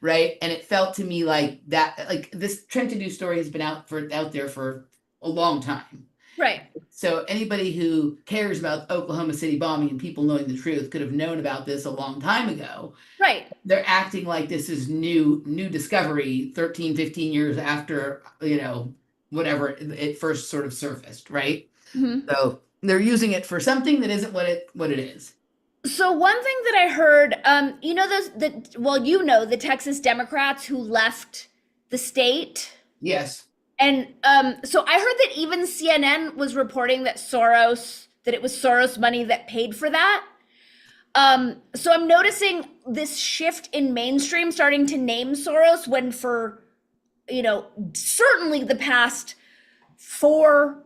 Right. And it felt to me like that, like this Trentadue story has been out there for a long time. Right. So anybody who cares about Oklahoma City bombing and people knowing the truth could have known about this a long time ago. Right. They're acting like this is new discovery 13, 15 years after, whatever it first sort of surfaced. Right. Mm-hmm. So they're using it for something that isn't what it is. So one thing that I heard, the Texas Democrats who left the state. Yes. And so I heard that even CNN was reporting that it was Soros money that paid for that. So I'm noticing this shift in mainstream starting to name Soros when for, certainly the past 4-5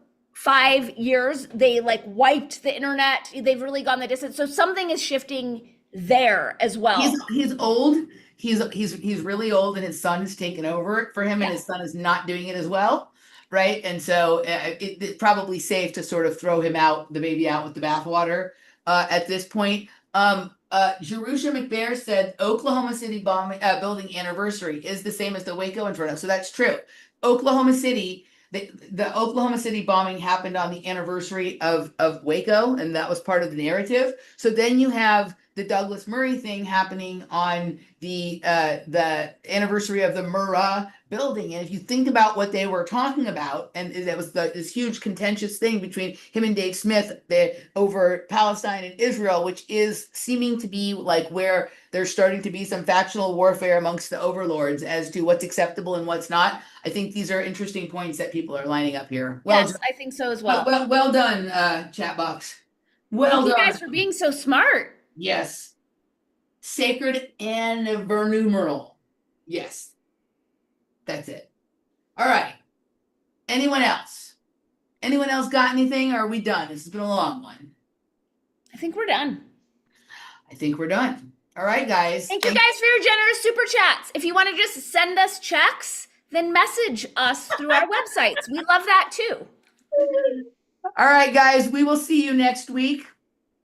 years, they like wiped the internet. They've really gone the distance. So something is shifting there as well. He's old. He's really old, and his son has taken over for him, and his son is not doing it as well. Right. And so it's probably safe to sort of throw the baby out with the bathwater at this point. Jerusha McBair said Oklahoma City building anniversary is the same as the Waco Inferno. So that's true. Oklahoma City, the Oklahoma City bombing happened on the anniversary of Waco, and that was part of the narrative. So then you have the Douglas Murray thing happening on the anniversary of the Murrah building. And if you think about what they were talking about, and that was this huge contentious thing between him and Dave Smith over Palestine and Israel, which is seeming to be like where there's starting to be some factional warfare amongst the overlords as to what's acceptable and what's not. I think these are interesting points that people are lining up here. Yes, I think so as well. Well done, chat box. Thank you guys for being so smart. Yes. Sacred numeral. Yes. That's it. All right. Anyone else? Anyone else got anything, or are we done? This has been a long one. I think we're done. All right, guys. Thank you guys for your generous super chats. If you want to just send us checks, then message us through our websites. We love that too. All right, guys, we will see you next week.